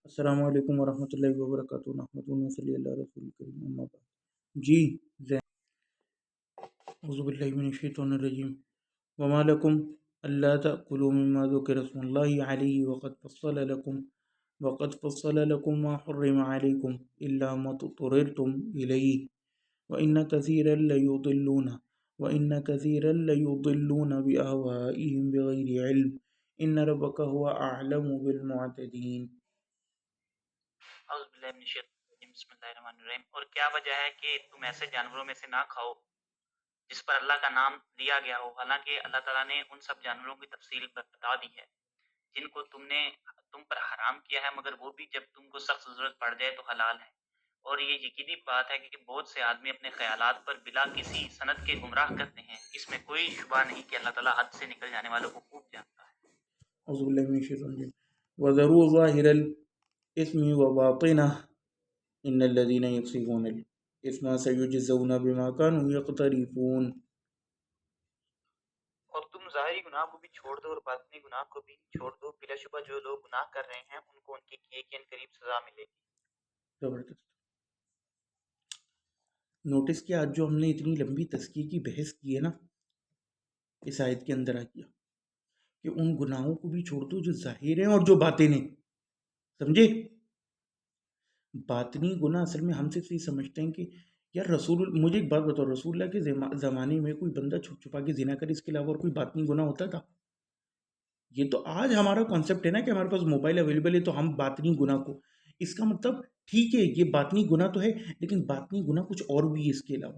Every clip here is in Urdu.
السلام علیکم ورحمۃ اللہ وبرکاتہ نحمدہ صلی اللہ رسول کریم اما بعد جی زین اعوذ باللہ من الشیطان الرجیم وما لکم الا تأکلوا مما ذکر اسم اللہ علیہ وقد فصل لکم ما حرم علیکم الا ما اضطررتم الیہ وان کثیرا لیضلون بأہوائہم بغیر علم ان ربک هو اعلم بالمعتدین۔ اعوذ باللہ من الشیطان الرجیم بسم اللہ الرحمن الرحیم۔ اور کیا وجہ ہے کہ تم ایسے جانوروں میں سے نہ کھاؤ جس پر اللہ کا نام لیا گیا ہو، حالانکہ اللہ تعالیٰ نے ان سب جانوروں کی تفصیل بتا دی ہے جن کو تم پر حرام کیا ہے، مگر وہ بھی جب تم کو سخت ضرورت پڑ جائے تو حلال ہے۔ اور یہ یقینی بات ہے کہ بہت سے آدمی اپنے خیالات پر بلا کسی سند کے گمراہ کرتے ہیں، اس میں کوئی شبہ نہیں کہ اللہ تعالیٰ حد سے نکل جانے والوں کو خوب جانتا ہے۔ اعوذ باللہ من الشیطان الرجیم وذروا ظاہر الاثم وباطنہ ان الذین یکسبون الاثم سیجزون بما كانوا یقترفون۔ اور تم ظاہری گناہ کو بھی چھوڑ دو اور باطنی گناہ کو بھی چھوڑ دو، بلا شبہ جو لوگ گناہ کر رہے ہیں ان کو ان کے کیے کے قریب سزا ملے گی۔ زبردست۔ نوٹس کیا آج جو ہم نے اتنی لمبی تزکیے کی بحث کی ہے نا، اس آیت کے اندر آ کیا کہ ان گناہوں کو بھی چھوڑ دو جو ظاہر ہیں اور جو باطن ہیں، سمجھے؟ باطنی گناہ اصل میں ہم صرف یہ سمجھتے ہیں کہ یار مجھے ایک بات بتاؤ، رسول اللہ کے زمانے میں کوئی بندہ چھپ چھپا کے زنا کرے، اس کے علاوہ اور کوئی باطنی گناہ ہوتا تھا؟ یہ تو آج ہمارا کانسیپٹ ہے نا کہ ہمارے پاس موبائل اویلیبل ہے تو ہم باطنی گناہ کو، اس کا مطلب ٹھیک ہے یہ باطنی گناہ تو ہے لیکن باطنی گناہ کچھ اور بھی ہے اس کے علاوہ،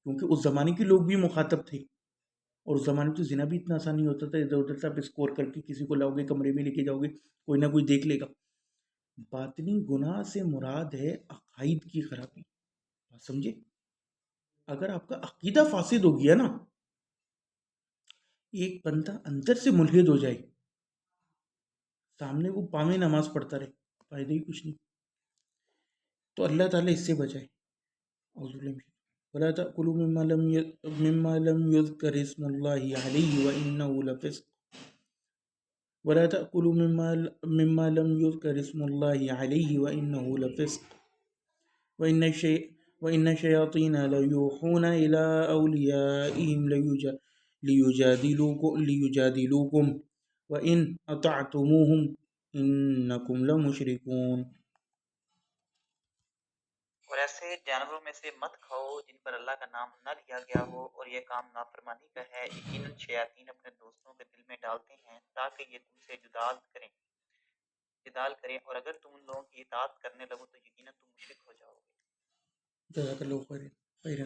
کیونکہ اس زمانے کے لوگ بھی مخاطب تھے اور اس زمانے میں تو زنا بھی اتنا آسان نہیں ہوتا تھا، ادھر ادھر سے آپ اسکور کر کے کسی کو لاؤ گے، کمرے میں لے کے جاؤ گے، کوئی نہ کوئی دیکھ لے گا۔ باطنی گناہ سے مراد ہے عقائد کی خرابی، سمجھے؟ اگر آپ کا عقیدہ فاسد ہو گیا نا، ایک بندہ اندر سے ملحد ہو جائے، سامنے وہ پاویں نماز پڑھتا رہے، فائدہ ہی کچھ نہیں۔ تو اللہ تعالیٰ اس سے بچائے۔ اعوذ باللہ من ولا تأکلوا مما لم یذکر اسم اللہ علیہ وانہ لفسق ولا تأکلوا مما لم یذکر اسم اللہ علیہ وانہ لفسق وإن الشياطين ليوحون إلى أوليائهم ليجادلوكم وإن أطعتموهم إنكم لمشركون۔ اور ایسے جانوروں میں سے مت کھاؤ جن پر اللہ کا نام نہ لیا گیا ہو، اور یہ کام نافرمانی کا ہے۔ یقیناً شیاطین اپنے دوستوں کے دل میں ڈالتے ہیں تاکہ یہ تم سے جدال کریں، اور اگر تم ان لوگوں کی اطاعت کرنے لگو تو یقیناً تم مشرک ہو جاؤ گے۔ جزاک اللہ خیرا۔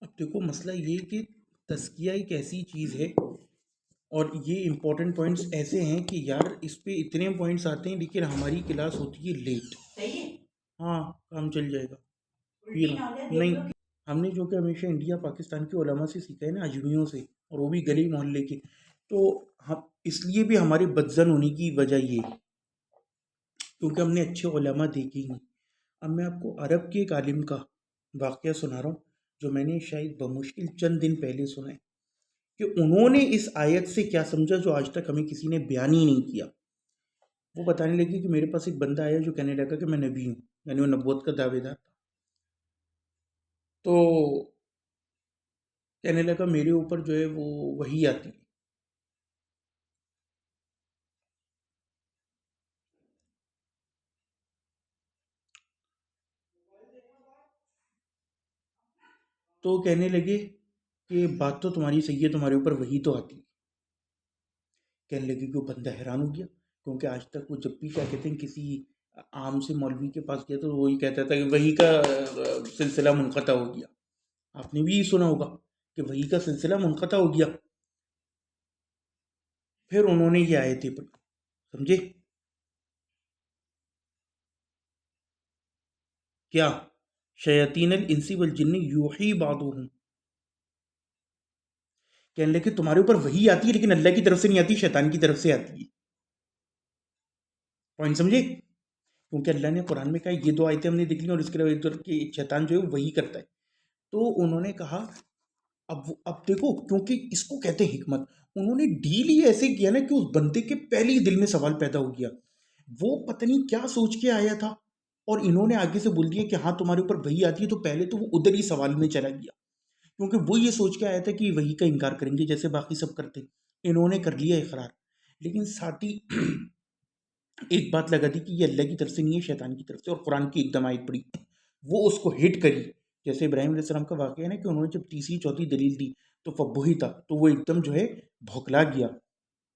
اب دیکھو مسئلہ یہ کہ تزکیہ ایک ایسی چیز ہے اور یہ امپورٹنٹ پوائنٹس ایسے ہیں کہ یار اس پہ اتنے پوائنٹس آتے ہیں لیکن ہماری کلاس ہوتی ہے لیٹ۔ ہاں کام چل جائے گا پھر نہیں، ہم نے جو کہ ہمیشہ انڈیا پاکستان کے علماء سے سیکھا ہے نا، اجمیوں سے، اور وہ بھی گلی محلے کے، تو ہم اس لیے بھی ہمارے بدزن ہونے کی وجہ یہ کیونکہ ہم نے اچھے علماء دیکھے ہیں۔ اب میں آپ کو عرب کے ایک عالم کا واقعہ سنا رہا ہوں جو میں نے شاید بمشکل چند دن پہلے سنا ہے کہ انہوں نے اس آیت سے کیا سمجھا جو آج تک ہمیں کسی نے بیان ہی نہیں کیا۔ وہ بتانے لگے کہ میرے پاس ایک بندہ آیا جو کہنے لگا کہ میں نبی ہوں، یعنی وہ نبوت کا دعوے دار تھا، تو کہنے لگا میرے اوپر جو ہے وہ وحی آتی ہے۔ تو کہنے لگے کہ بات تو تمہاری صحیح ہے، تمہارے اوپر وحی تو آتی ہے۔ کہنے لگے کہ وہ بندہ حیران ہو گیا کیونکہ آج تک وہ جب بھی کیا کہتے ہیں کسی عام سے مولوی کے پاس گیا تو وہی کہتا تھا کہ وحی کا سلسلہ منقطع ہو گیا۔ آپ نے بھی یہ سنا ہوگا کہ وحی کا سلسلہ منقطع ہو گیا۔ پھر انہوں نے یہ آیتیں پڑھی، سمجھے کیا؟ شیاطین الانس والجن یوحی بعضهم، کہنے لگے تمہارے اوپر وحی آتی ہے لیکن اللہ کی طرف سے نہیں آتی، شیطان کی طرف سے آتی ہے۔ پوائنٹ سمجھے؟ کیونکہ اللہ نے قرآن میں کہا یہ دو آیتیں ہم نے دیکھ لی اور اس کے علاوہ شیطان جو ہے وہی کرتا ہے۔ تو انہوں نے کہا اب دیکھو، کیونکہ اس کو کہتے ہیں حکمت. انہوں نے ڈیل ہی ایسے کیا نا کہ اس بندے کے پہلے ہی دل میں سوال پیدا ہو گیا. وہ پتہ نہیں کیا سوچ کے آیا تھا، اور انہوں نے آگے سے بول دیا کہ ہاں تمہارے اوپر وہی آتی ہے. تو پہلے تو وہ ادھر ہی سوال میں چلا گیا، کیونکہ وہ یہ سوچ کے آیا تھا کہ وہی کا انکار کریں گے جیسے باقی سب کرتے. انہوں نے کر لیا اقرار، لیکن ساتھ ہی ایک بات لگا دی کہ یہ اللہ کی طرف سے نہیں ہے، شیطان کی طرف سے. اور قرآن کی ایک دم آیت پڑی، وہ اس کو ہٹ کری. جیسے ابراہیم علیہ السلام کا واقعہ ہے نا کہ انہوں نے جب تیسری چوتھی دلیل دی تو فبہی تھا، تو وہ ایک دم جو ہے بھوکلا گیا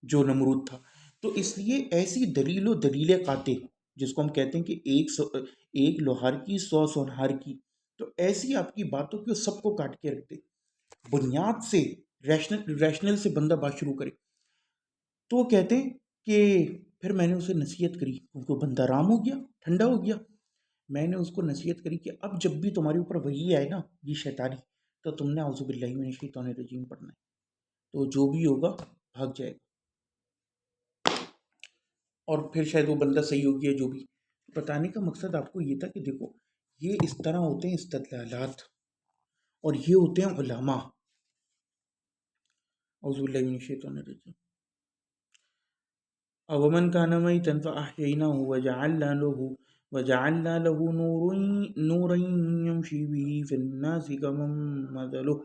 جو نمرود تھا. تو اس لیے ایسی دلیل و دلیل قاطع، جس کو ہم کہتے ہیں کہ ایک لوہار کی 100 سونہار کی، تو ایسی آپ کی باتوں کی سب کو کاٹ کے رکھ دے. بنیاد سے ریشنل سے بندہ بات شروع کرے. تو وہ کہتے ہیں کہ پھر میں نے اسے نصیحت کری، کیونکہ وہ بندہ رام ہو گیا، ٹھنڈا ہو گیا. میں نے اس کو نصیحت کری کہ اب جب بھی تمہارے اوپر وہی آئے نا یہ شیطانی، تو تم نے اعوذ باللہ من الشیطان الرجیم پڑھنا ہے، تو جو بھی ہوگا بھاگ جائے گا. اور پھر شاید وہ بندہ صحیح ہو گیا. جو بھی بتانے کا مقصد آپ کو یہ تھا کہ دیکھو یہ اس طرح ہوتے ہیں استدلالات، اور یہ ہوتے ہیں علماء. اعوذ باللہ من الشیطان الرجیم. اومن کان میتا فاحییناہ وجعلنا له نورا يمشي به في الناس كمن مثله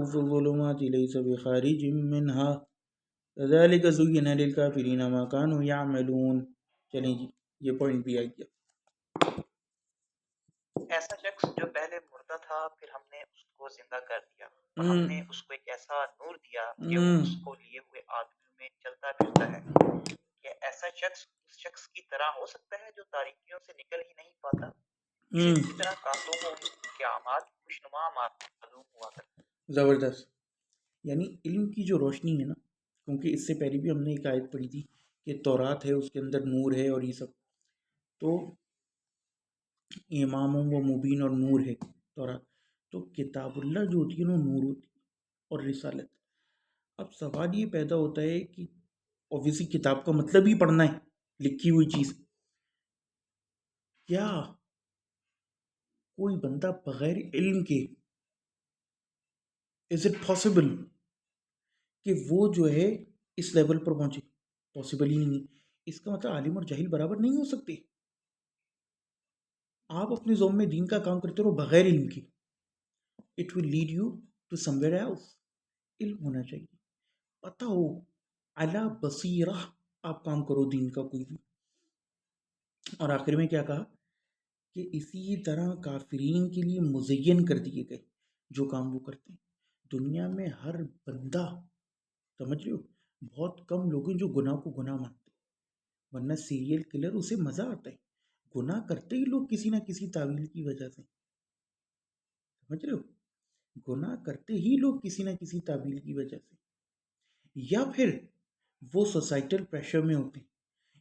في الظلمات ليس بخارج منها كذلك زين للكافرين ما كانوا يعملون. چلیں جی یہ پوائنٹ بھی آ گیا. ایسا شخص جو پہلے مردہ تھا پھر ہم نے اس کو زندہ کر دیا اور ہم نے اس کو ایک ایسا نور دیا کہ وہ اس کو لیے ہوئے آدمیوں میں چلتا پھرتا ہے. کہ ایسا شخص اس شخص کی طرح ہو سکتا ہے جو تاریکیوں سے نکل ہی نہیں پاتا. اسی طرح کافروں کو ان کے اعمال خوشنما معلوم ہوا کرتا. زبردست. یعنی علم کی جو روشنی ہے نا، کیونکہ اس سے پہلے بھی ہم نے ایک آیت پڑھی تھی کہ تورات ہے اس کے اندر نور ہے اور یہ سب، تو امام و مبین اور نور ہے تورات. تو کتاب اللہ جو ہوتی ہے نا نور ہوتی ہے اور رسالت. اب سوال یہ پیدا ہوتا ہے کہ اوبیسلی کتاب کا مطلب ہی پڑھنا ہے، لکھی ہوئی چیز. کیا کوئی بندہ بغیر علم کے از اٹ پاسبل کہ وہ جو ہے اس لیول پر پہنچے؟ پاسبل ہی نہیں ہے. اس کا مطلب عالم اور جاہل برابر نہیں ہو سکتے. آپ اپنے زوم میں دین کا کام کرتے رہو بغیر علم کے، it will lead you to somewhere else. علم ہونا چاہیے، پتہ ہو علی بصیرہ آپ کام کرو دین کا کوئی بھی. اور آخر میں کیا کہا کہ اسی طرح کافرین کے لیے مزین کر دیے گئے جو کام وہ کرتے ہیں. دنیا میں ہر بندہ، سمجھ رہے ہو، بہت کم لوگ ہیں جو گناہ کو گناہ مانتے ہیں، ورنہ سیریل کلر اسے مزہ آتا ہے. گناہ کرتے ہی لوگ کسی نہ کسی تعویل کی وجہ سے، سمجھ رہے ہو، گناہ کرتے ہی لوگ کسی نہ کسی تعویل کی وجہ سے، یا پھر وہ سوسائٹل پریشر میں ہوتے ہیں.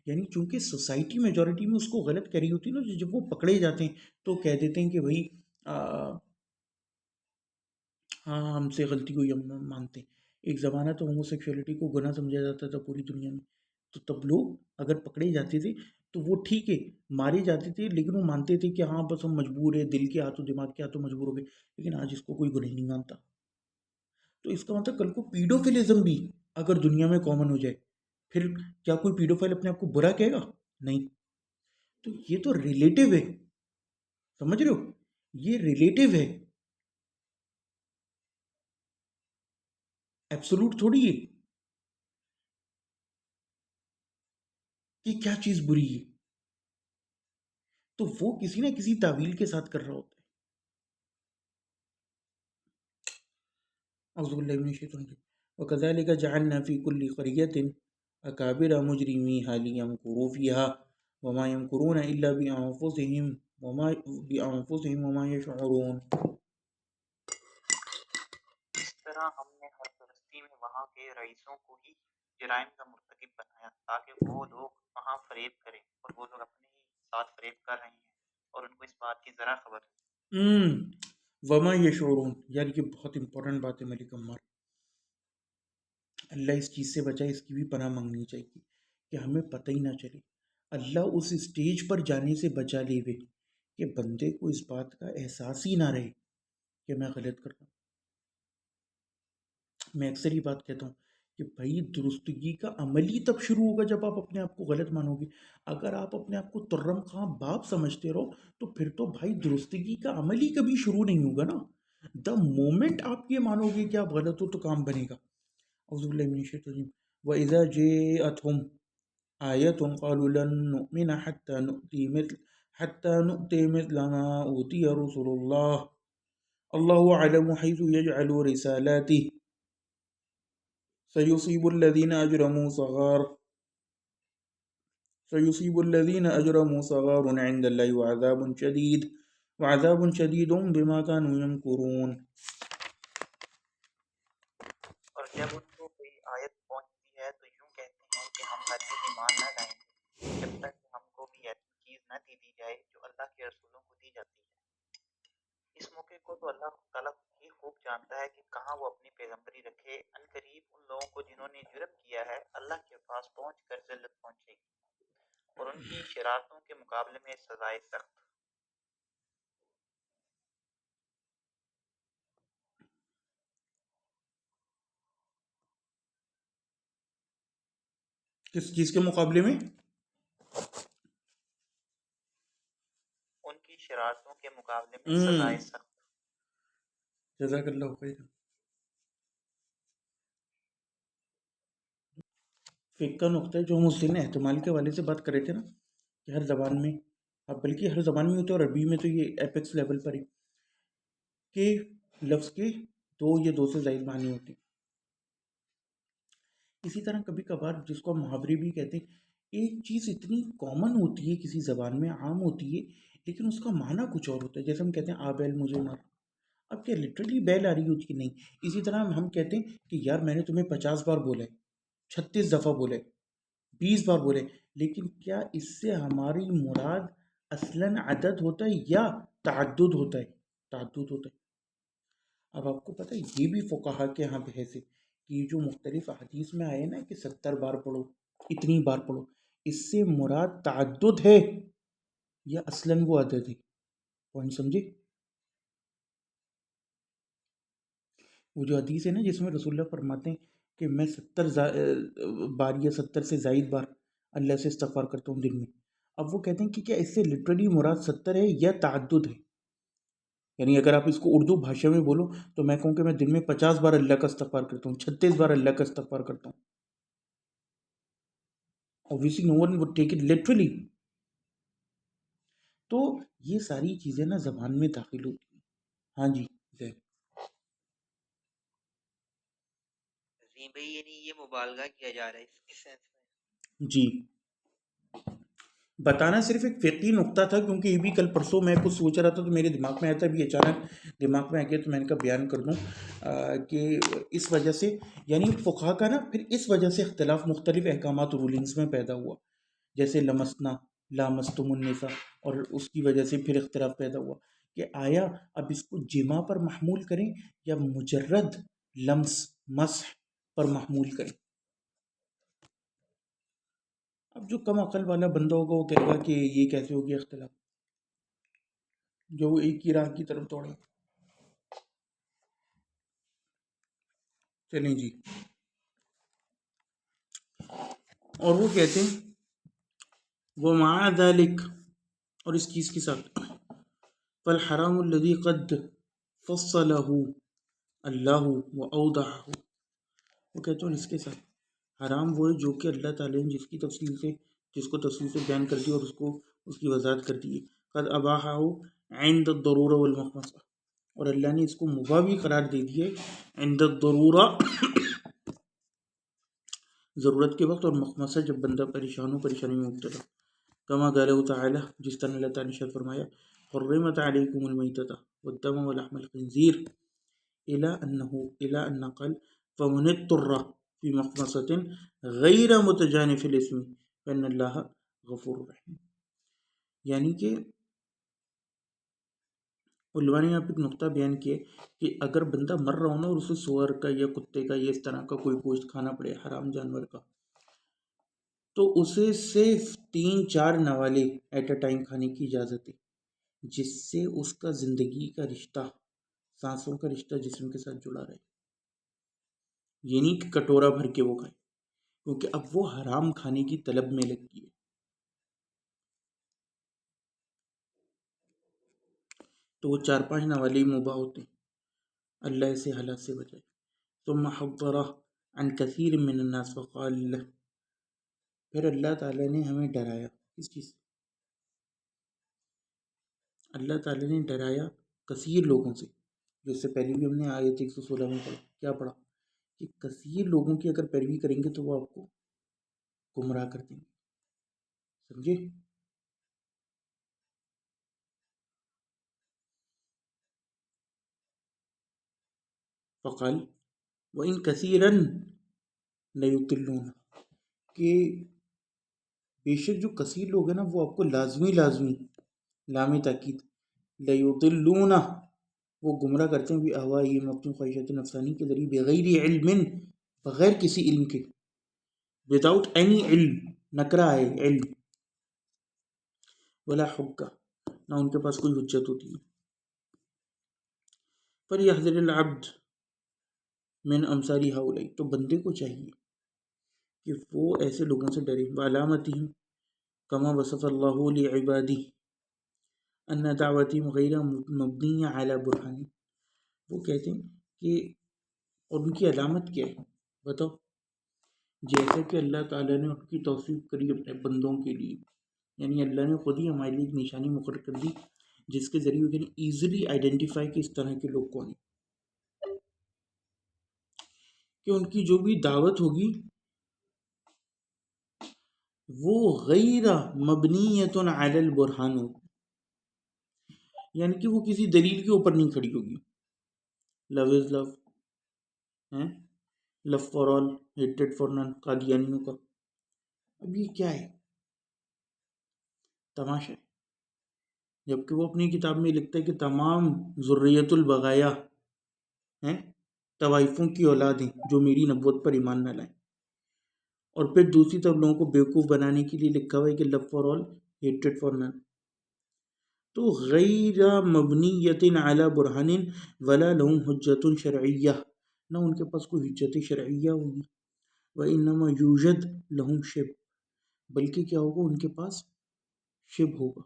یعنی چونکہ سوسائٹی میجورٹی میں اس کو غلط کری ہوتی ہے نا، جب وہ پکڑے جاتے ہیں تو کہہ دیتے ہیں کہ بھائی ہاں ہم سے غلطی ہوئی، ہم مانتے ہیں. ایک زمانہ تو ہومو سیکشولیٹی کو گناہ سمجھا جاتا تھا پوری دنیا میں، تو تب لوگ اگر پکڑے جاتے تھے تو وہ ٹھیک ہے مارے جاتے تھے، لیکن وہ مانتے تھے کہ ہاں بس ہم مجبور ہے، دل کے ہاتھوں دماغ کے ہاتھوں مجبور ہو گئے. لیکن آج اس کو کوئی گناہ نہیں مانتا. تو اس کا مطلب کل کو پیڈوفیلزم بھی اگر دنیا میں کامن ہو جائے، پھر کیا کوئی پیڈوفائل اپنے آپ کو برا کہے گا؟ نہیں. تو یہ تو ریلیٹیو ہے، سمجھ رہے ہو، یہ ریلیٹیو ہے، ایبسولوٹ تھوڑی ہے کہ کیا چیز بری ہے. تو وہ کسی نہ کسی تعویل کے ساتھ کر رہا ہوتا ہے. اعوذ باللہ من الشیطان الرجیم. وَكَذَلِكَ جَعَلْنَا فِي كُلِّ قَرْيَةٍ أَكَابِرَ مُجْرِمِيهَا لِيَمْكُرُوا فِيهَا وَمَا يَمْكُرُونَ إِلَّا بِأَنفُسِهِمْ وَمَا يَشْعُرُونَ. اس طرح ہم نے ہر بستی میں وہاں کے رئیسوں کو ہی جرائم کا مرتکب بنایا تاکہ وہ لوگ وہاں فریب کریں، اور وہ لوگ اپنے ہی ساتھ فریب کر رہے ہیں اور ان کو اس بات کی ذرا خبر ہے. وَمَا يَشْعُرُونَ. یار یہ بہت امپورٹنٹ بات ہے ملک عمار. اللہ اس چیز سے بچائے، اس کی بھی پناہ مانگنی چاہیے کہ ہمیں پتہ ہی نہ چلے. اللہ اس اسٹیج پر جانے سے بچا لے وے کہ بندے کو اس بات کا احساس ہی نہ رہے کہ میں غلط کر رہا ہوں. میں اکثر یہ بات کہتا ہوں کہ بھائی درستگی کا عمل ہی تب شروع ہوگا جب آپ اپنے آپ کو غلط مانو گے. اگر آپ اپنے آپ کو ترم خاں باپ سمجھتے رہو تو پھر تو بھائی درستگی کا عمل ہی کبھی شروع نہیں ہوگا نا. دا مومنٹ آپ یہ مانو گے کہ آپ غلط ہو تو کام بنے گا. اعوذ باللہ من الشیطان الرجیم. وَإِذَا جَاءَتْهُمْ آیَةٌ قَالُوا لَن نُؤْمِنَ حَتَّى نُؤْتِيَ مِثْلَ مَا أُوتِيَ رُسُلُ اللَّهِ اللَّهُ أَعْلَمُ حَيْثُ يَجْعَلُ رِسَالَاتِهِ سَيُصِيبُ الَّذِينَ أَجْرَمُوا صَغَارٌ عِندَ اللَّهِ وَعَذَابٌ شَدِيدٌ بِمَا كَانُوا يَمْكُرُونَ. اور جب ان کو کوئی آیت پہنچتی ہے تو یوں کہتے ہیں کہ ہم ہرگز ایمان نہ لائیں گے جب تک کہ ہم کو بھی ایسی چیز نہ دی جائے جو اللہ کے رسولوں کو دی جاتی ہے. اس موقع کو تو اللہ تعالیٰ ہی خوب جانتا ہے کہ کہاں وہ اپنی پیغمبری رکھے. عنقریب ان لوگوں کو جنہوں نے جرم کیا ہے اللہ کے پاس پہنچ کر ذلت پہنچے گی اور ان کی شرارتوں کے مقابلے میں سزائے سخت. کس چیز کے مقابلے میں؟ ان کی شرارتوں کے مقابلے میں سزائے سخت. جزاک اللہ خیر. فقہ کا نقطہ ہے جو ہم اس دن احتمال کے حوالے سے بات کر رہے تھے نا کہ ہر زبان میں، اب بلکہ ہر زبان میں ہوتے ہیں اور عربی میں تو یہ ایپیکس لیول پر ہے کہ لفظ کے دو یا دو سے زائد معنی ہوتے ہیں. اسی طرح کبھی کبھار جس کو ہم محاورے بھی کہتے ہیں، ایک چیز اتنی کامن ہوتی ہے کسی زبان میں، عام ہوتی ہے، لیکن اس کا معنی کچھ اور ہوتا ہے. جیسے ہم کہتے ہیں آ بیل مجھے مار، اب کیا لٹرلی بیل آ رہی ہوتی کہ نہیں. اسی طرح ہم کہتے ہیں کہ یار میں نے تمہیں 50 بار بولا ہے، 36 دفعہ بولے، 20 بار بولے، لیکن کیا اس سے ہماری مراد اصلاً عدد ہوتا ہے یا تعدد ہوتا ہے؟ تعدد ہوتا ہے. اب آپ کو پتہ ہے یہ بھی فقہا کے ہاں بحث ہے کہ جو مختلف حدیث میں آئے نا کہ 70 بار پڑھو، اتنی بار پڑھو، اس سے مراد تعدد ہے یا اصلاً وہ عدد ہے؟ پوائنٹ سمجھے؟ وہ جو حدیث ہے نا جس میں رسول اللہ فرماتے ہیں کہ میں 70 بار یا 70 سے زائد بار اللہ سے استغفار کرتا ہوں دن میں. اب وہ کہتے ہیں کہ کیا اس سے لٹرلی مراد 70 ہے یا تعدد ہے؟ یعنی اگر آپ اس کو اردو بھاشا میں بولو تو میں کہوں کہ میں دن میں 50 بار اللہ کا استغفار کرتا ہوں، 36 بار اللہ کا استغفار کرتا ہوں. Obviously no one would take it literally. تو یہ ساری چیزیں نا زبان میں داخل ہوتی ہیں. ہاں جی زید بھائی یعنی یہ مبالغہ کیا جا رہا ہے اس سینس میں. جی بتانا صرف ایک فقہی نقطہ تھا کیونکہ یہ بھی کل پرسوں میں کچھ سوچ رہا تھا تو میرے دماغ میں آیا تھا، بھی اچانک دماغ میں آ گیا تو میں نے کہا بیان کر دوں کہ اس وجہ سے یعنی فقہا کا نا پھر اس وجہ سے اختلاف مختلف احکامات رولنگز میں پیدا ہوا، جیسے لمسنا لامستم النساء، اور اس کی وجہ سے پھر اختلاف پیدا ہوا کہ آیا اب اس کو جماع پر محمول کریں یا مجرد لمس مسح پر محمول کریں. اب جو کم عقل والا بندہ ہوگا وہ کہے گا کہ یہ کیسے ہو گیا اختلاف، جو وہ ایک ہی راہ کی طرف دوڑے. چلیں جی، اور وہ کہتے ہیں وَمَعَ ذَلِكَ، اور اس چیز کے ساتھ فَالْحَرَامُ الَّذِي قَدْ فَصَّلَهُ اللَّهُ وَأَوْضَحَهُ، وہ کہتے ہیں اس کے ساتھ حرام وہ ہے جو کہ اللہ تعالیٰ نے جس کو تفصیل سے بیان کر دی اور اس کی وضاحت کر دی ہے. قد اباحہ عند الضرورہ والمخمصہ، اور اللہ نے اس کو مباح بھی قرار دے دی ہے عند الضرورہ ضرورت کے وقت، اور مخمصہ جب بندہ پریشانی میں مبتلا. کما قال تعالی، جس طرح اللہ تعالیٰ نے شرط فرمایا حرمت علیکم المیتۃ والدم ولحم الخنزیر الی ان قال فمن اضطر فی مخمصۃ غیر متجانف الاثم فإن اللہ غفور رحیم. یعنی کہ علماء نے یہاں پہ ایک نقطہ بیان کیا کہ اگر بندہ مر رہا ہو نا اور اسے سور کا یا کتے کا یا اس طرح کا کوئی گوشت کھانا پڑے حرام جانور کا، تو اسے صرف 3-4 نوالے ایٹ اے ٹائم کھانے کی اجازت ہے. جس سے اس کا زندگی کا رشتہ، سانسوں کا رشتہ جسم کے ساتھ جڑا رہے. یہ نہیں کہ کٹورا بھر کے وہ کھائے، کیونکہ اب وہ حرام کھانے کی طلب میں لگتی ہے. تو وہ 4-5 نوالے مباح ہوتے ہیں. اللہ ایسے حالات سے بچائے. ثم حضرہ عن کثیر من الناس فقال، پھر اللہ تعالیٰ نے ہمیں ڈرایا. کس چیز سے؟ اللہ تعالیٰ نے ڈرایا کثیر لوگوں سے. جس سے پہلے بھی ہم نے آیت 116 میں پڑھا. کیا پڑھا؟ کہ کثیر لوگوں کی اگر پیروی کریں گے تو وہ آپ کو گمراہ کر دیں گے. سمجھے؟ فقال وَإِن كَثِيرًا لَيُضِلُّونَ، کہ بے شک جو کثیر لوگ ہیں نا وہ آپ کو لازمی لام تاکید لَيُضِلُّونَ، وہ گمراہ کرتے ہیں بھی احوائہم، اپنی خواہشات نفسانی کے ذریعے، بغیر علم، بغیر کسی علم کے، وداؤٹ اینی علم، نکرہ ہے علم، ولا حجہ، نہ ان کے پاس کوئی حجت ہوتی ہے. فَلْيَحْذَرِ الْعَبْدُ من امثال ہؤلاء، تو بندے کو چاہیے کہ وہ ایسے لوگوں سے ڈرے. وعلامتہم کما وصف اللہ لعبادہ ان دعوتہم غیر مبنی علی برہان. وہ کہتے ہیں کہ اور ان کی علامت کیا ہے بتاؤ؟ جیسا کہ اللہ تعالیٰ نے ان کی توصیف کری اپنے بندوں کے لیے، یعنی اللہ نے خود ہی ہمارے لیے ایک نشانی مقرر کر دی جس کے ذریعے وہ ایزیلی آئیڈینٹیفائی کہ اس طرح کے لوگ کون ہیں، کہ ان کی جو بھی دعوت ہوگی وہ غیر مبنیۃ علی البرہان ہوگی، یعنی کہ وہ کسی دلیل کے اوپر نہیں کھڑی ہوگی. Love is love, love for all, hated for none, قادیانیوں کا. اب یہ کیا ہے؟ تماشا ہے. جبکہ وہ اپنی کتاب میں لکھتا ہے کہ تمام ذریت البغایا ہیں طوائفوں کی اولاد ہیں جو میری نبوت پر ایمان نہ لائیں. اور پھر دوسری طرف لوگوں کو بیوقوف بنانے کے لیے لکھا ہوا ہے کہ love for all, hated for none. تو غیر مبنیۃ علی برہان ولا لہم حجت شرعیہ، نہ ان کے پاس کوئی حجت شرعیہ ہوگی. وانما یوجد لہم شب، بلکہ کیا ہوگا؟ ان کے پاس شب ہوگا.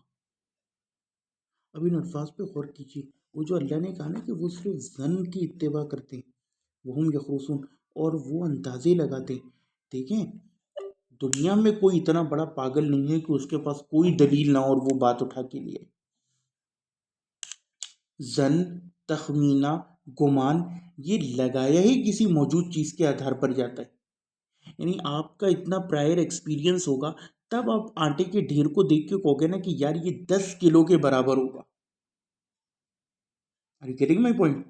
اب ان الفاظ پہ غور کیجیے. وہ جو اللہ نے کہا نا کہ وہ صرف ظن کی اتباع کرتے ہیں، وہم یخرصون، اور وہ اندازے لگاتے ہیں. دیکھیں دنیا میں کوئی اتنا بڑا پاگل نہیں ہے کہ اس کے پاس کوئی دلیل نہ اور وہ بات اٹھا کے لیے. ظن، تخمینہ، گمان، یہ لگایا ہی کسی موجود چیز کے آدھار پر جاتا ہے. یعنی آپ کا اتنا پرائر ایکسپیرینس ہوگا تب آپ آٹے کے ڈھیر کو دیکھ کے کہو گے نا کہ یار یہ 10 کلو کے برابر ہوگا. Are you getting my point?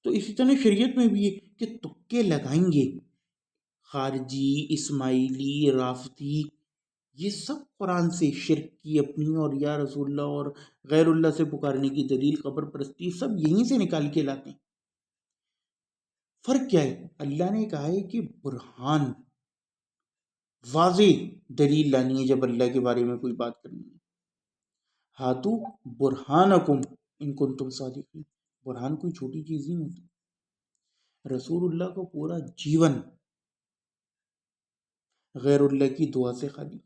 تو اسی طرح شریعت میں بھی ہے کہ تکے لگائیں گے. خارجی، اسماعیلی، رافضی، یہ سب قرآن سے شرک کی اپنی اور یا رسول اللہ اور غیر اللہ سے پکارنے کی دلیل، قبر پرستی، سب یہیں سے نکال کے لاتے ہیں. فرق کیا ہے؟ اللہ نے کہا ہے کہ برہان، واضح دلیل لانی ہے جب اللہ کے بارے میں کوئی بات کرنی ہے. ہاتو برہانکم ان کنتم صادقین. برہان کوئی چھوٹی چیز نہیں ہوتی. رسول اللہ کو پورا جیون غیر اللہ کی دعا سے خالی.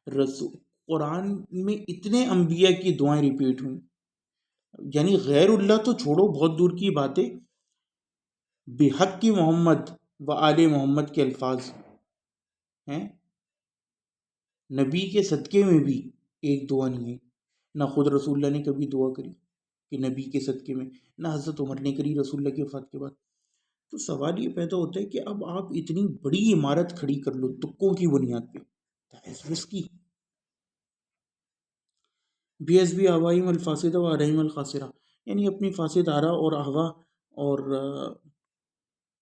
قرآن میں اتنے انبیاء کی دعائیں ریپیٹ ہوئیں، یعنی غیر اللہ تو چھوڑو، بہت دور کی باتیں، بحق کی محمد و آل محمد کے الفاظ ہیں. نبی کے صدقے میں بھی ایک دعا نہیں ہے. نہ خود رسول اللہ نے کبھی دعا کری کہ نبی کے صدقے میں، نہ حضرت عمر نے کری رسول اللہ کی وفات کے بعد. تو سوال یہ پیدا ہوتا ہے کہ اب آپ اتنی بڑی عمارت کھڑی کر لو تکوں کی بنیاد پہ، رسکی. بی ایس بی آوائم الفاسدہ و آرائم الخاسرہ، یعنی اپنی فاسد آرا اور احوا اور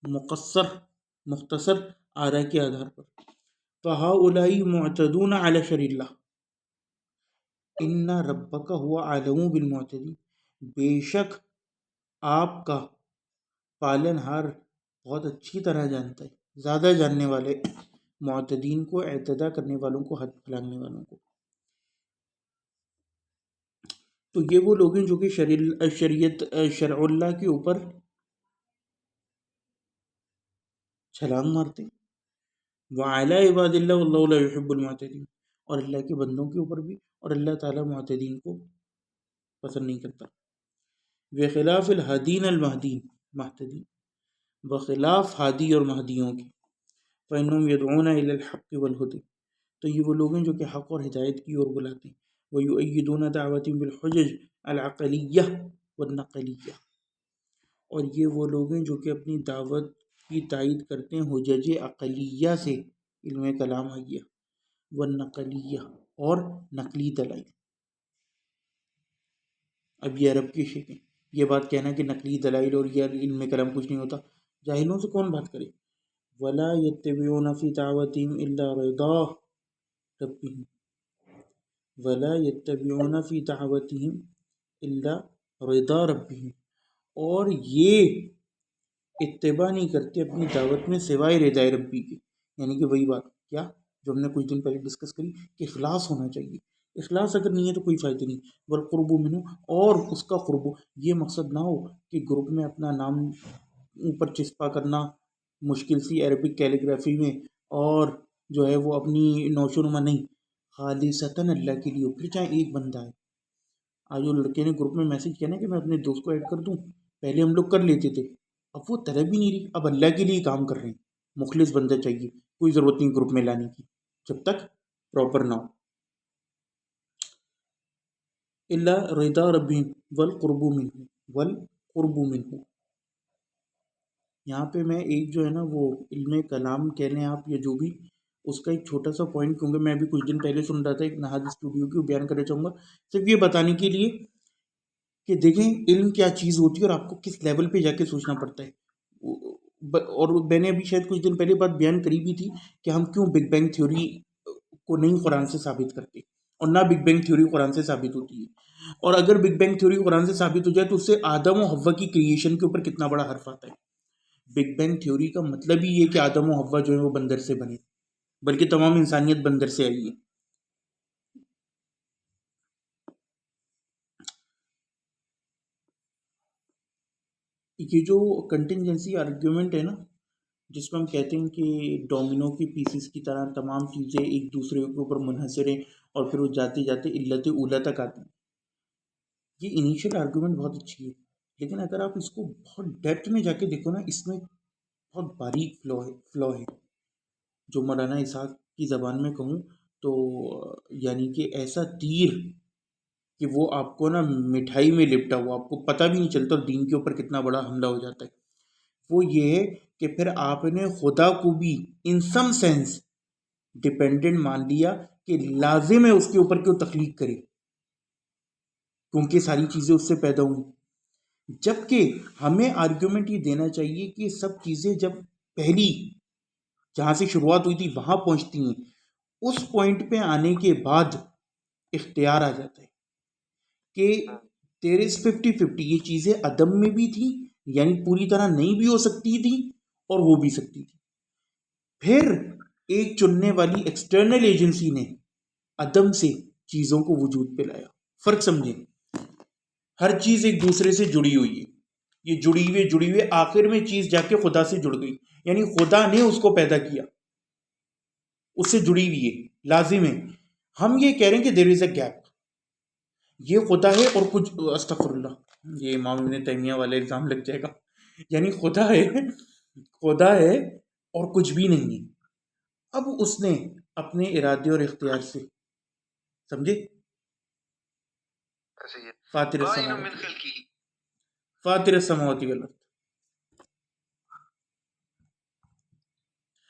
مختصر آرا کے آدھار پر. فَهَؤُلَاءِ مُعْتَدُونَ عَلَى شَرِ اللَّهِ إِنَّ رَبَّكَ هُوَ أَعْلَمُ بِالْمُعْتَدِينَ، بے شک آپ کا پالن ہار بہت اچھی طرح جانتا ہے، زیادہ جاننے والے معتدین کو، اعتدا کرنے والوں کو، حد پھیلانے والوں کو. تو یہ وہ لوگ ہیں جو کہ شرع اللہ کے اوپر چھلانگ مارتے ہیں. وعلی عباد اللہ واللہ لا يحب المعتدین، اور اللہ کے بندوں کے اوپر بھی، اور اللہ تعالیٰ معتدین کو پسند نہیں کرتا. بخلاف الہدین المہدین، مہتدین، بخلاف ہادی اور مہدیوں کے. فإنهم يدعون إلى الحق والهدى، تو یہ وہ لوگ ہیں جو کہ حق اور ہدایت کی اور بلاتے ہیں. وَيُؤَيِّدُونَ دعوتهم بالحجج العقلیہ والنقلیہ، اور یہ وہ لوگ ہیں جو کہ اپنی دعوت کی تائید کرتے ہیں حجج عقلیہ سے، علم کلام آئیہ، والنقلیہ، اور نقلی دلائل. اب یہ عرب کی شکل، یہ بات کہنا کہ نقلی دلائل اور یہ علم کلام کچھ نہیں ہوتا، جاہلوں سے کون بات کرے. ولا يتبعون في دعوتهم الا رضا ربهم، ولا يتبعون في دعوتهم الا رضا ربهم، اور یہ اتباع نہیں کرتے اپنی دعوت میں سوائے رضا ربی کے. یعنی کہ وہی بات کیا جو ہم نے کچھ دن پہلے ڈسکس کری کہ اخلاص ہونا چاہیے. اخلاص اگر نہیں ہے تو کوئی فائدہ نہیں. والقرب منہ، اور اس کا قرب، یہ مقصد نہ ہو کہ گروپ میں اپنا نام اوپر چسپا کرنا مشکل سی عربک کیلیگرافی میں، اور جو ہے وہ اپنی نوشو نما نہیں، خالصتاً اللہ کے لیے ہو. پھر چاہے ایک بندہ ہے. آج وہ لڑکے نے گروپ میں میسج کیا نا کہ میں اپنے دوست کو ایڈ کر دوں، پہلے ہم لوگ کر لیتے تھے، اب وہ طلب ہی نہیں رہی، اب اللہ کے لیے کام کر رہے ہیں. مخلص بندہ چاہیے، کوئی ضرورت نہیں گروپ میں لانے کی جب تک پراپر نہ ہو. الا رضا ربہم والقرب منہ، والقرب منہ. یہاں پہ میں ایک جو ہے نا وہ علم کلام کہہ لیں آپ یا جو بھی، اس کا ایک چھوٹا سا پوائنٹ، کیونکہ میں ابھی کچھ دن پہلے سن رہا تھا ایک نہاد اسٹوڈیو کی، بیان کرنا چاہوں گا صرف یہ بتانے کے لیے کہ دیکھیں علم کیا چیز ہوتی ہے اور آپ کو کس لیول پہ جا کے سوچنا پڑتا ہے. اور میں نے ابھی شاید کچھ دن پہلے بات بیان کری بھی تھی کہ ہم کیوں بگ بینگ تھیوری کو نہیں قرآن سے ثابت کرتے، اور نہ بگ بینگ تھیوری قرآن سے ثابت ہوتی ہے. اور اگر بگ بینگ تھیوری قرآن سے ثابت ہو جائے تو اس سے آدم و حوا کی کریشن کے اوپر کتنا بڑا حرف آتا ہے. بگ بینگ تھیوری کا مطلب ہی یہ کہ آدم و حوا جو ہے وہ بندر سے بنے، بلکہ تمام انسانیت بندر سے آئی ہے. یہ جو کنٹینجنسی آرگیومنٹ ہے نا، جس میں ہم کہتے ہیں کہ ڈومینو کی پیسز کی طرح تمام چیزیں ایک دوسرے کے اوپر منحصر ہیں اور پھر وہ جاتے جاتے علت اولا تک آتی ہیں. یہ انیشیل آرگیومنٹ بہت اچھی ہے، لیکن اگر آپ اس کو بہت ڈیپتھ میں جا کے دیکھو نا، اس میں بہت باریک فلو ہے. جو مولانا اسحاق کی زبان میں کہوں تو یعنی کہ ایسا تیر کہ وہ آپ کو نا مٹھائی میں لپٹا ہوا، آپ کو پتہ بھی نہیں چلتا اور دین کے اوپر کتنا بڑا حملہ ہو جاتا ہے. وہ یہ ہے کہ پھر آپ نے خدا کو بھی ان سم سینس ڈپینڈنٹ مان لیا کہ لازم ہے اس کے اوپر کہ وہ تخلیق کرے، کیونکہ ساری چیزیں اس سے پیدا ہوئی. جبکہ ہمیں آرگیومنٹ یہ دینا چاہیے کہ سب چیزیں جب پہلی جہاں سے شروعات ہوئی تھی وہاں پہنچتی ہیں، اس پوائنٹ پہ آنے کے بعد اختیار آ جاتا ہے کہ دیر از 50-50. یہ چیزیں عدم میں بھی تھیں، یعنی پوری طرح نہیں بھی ہو سکتی تھی اور ہو بھی سکتی تھی. پھر ایک چننے والی ایکسٹرنل ایجنسی نے عدم سے چیزوں کو وجود پہ لایا. فرق سمجھیں، ہر چیز ایک دوسرے سے جڑی ہوئی ہے، یہ جڑی ہوئے آخر میں چیز جا کے خدا سے جڑ گئی، یعنی خدا نے اس کو پیدا کیا، اس سے جڑی ہوئی ہے، لازم ہے. ہم یہ کہہ رہے ہیں کہ دیر از اے گیپ، یہ خدا ہے اور کچھ، استغفر اللہ، یہ امام ابن تیمیہ والا الزام لگ جائے گا، یعنی خدا ہے اور کچھ بھی نہیں ہے. اب اس نے اپنے ارادے اور اختیار سے، سمجھے، فاطر السماوات والارض.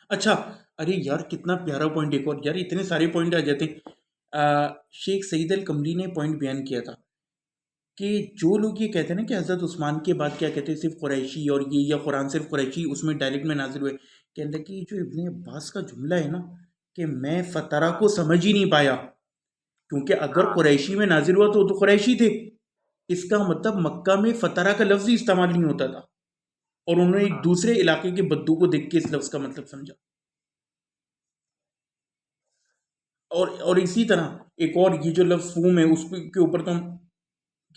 اچھا، ارے یار کتنا پیارا پوائنٹ، ایک اور یار اتنے سارے پوائنٹ آ جاتے ہیں. شیخ سعید القمری نے پوائنٹ بیان کیا تھا کہ جو لوگ یہ کہتے ہیں نا کہ حضرت عثمان کے بعد کیا کہتے ہیں صرف قریشی اور یہ، یا قرآن صرف قریشی اس میں ڈائلیکٹ میں نازل ہوئے، کہتے ہیں کہ جو ابن عباس کا جملہ ہے نا کہ میں فترہ کو سمجھ ہی نہیں پایا، کیونکہ اگر قریشی میں نازل ہوا تو وہ تو قریشی تھے، اس کا مطلب مکہ میں فترہ کا لفظ ہی استعمال نہیں ہوتا تھا، اور انہوں نے ایک دوسرے علاقے کے بدو کو دیکھ کے اس لفظ کا مطلب سمجھا. اور اسی طرح ایک اور یہ جو لفظ فوم ہے اس کے اوپر تو ہم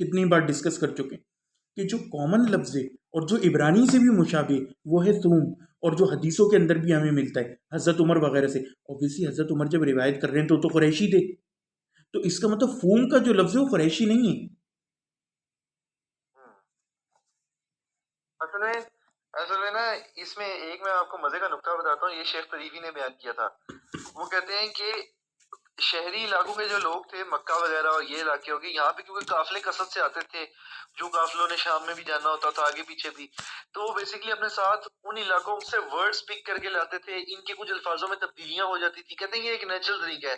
کتنی بار ڈسکس کر چکے کہ جو کامن لفظ ہے اور جو عبرانی سے بھی مشابہ وہ ہے ثوم، اور جو حدیثوں کے اندر بھی ہمیں ملتا ہے حضرت عمر وغیرہ سے. اوبیسلی حضرت عمر جب روایت کر رہے ہیں تو قریشی تھے، تو اس کا مطلب فوم کا جو لفظ ہے وہ قریشی نہیں ہے. اصل میں نا اس میں ایک میں آپ کو مزے کا نکتہ بتاتا ہوں، یہ شیخ طریفی نے بیان کیا تھا. وہ کہتے ہیں کہ شہری علاقوں کے جو لوگ تھے مکہ وغیرہ اور یہ علاقے ہو گئے، یہاں پہ کیونکہ قافلے کثرت سے آتے تھے، جو قافلوں نے شام میں بھی جانا ہوتا تھا آگے پیچھے بھی، تو وہ بیسیکلی اپنے ساتھ ان علاقوں سے ورڈز پک کر کے لاتے تھے، ان کے کچھ الفاظوں میں تبدیلیاں ہو جاتی تھی. کہتے ہیں یہ ایک نیچرل طریقہ ہے،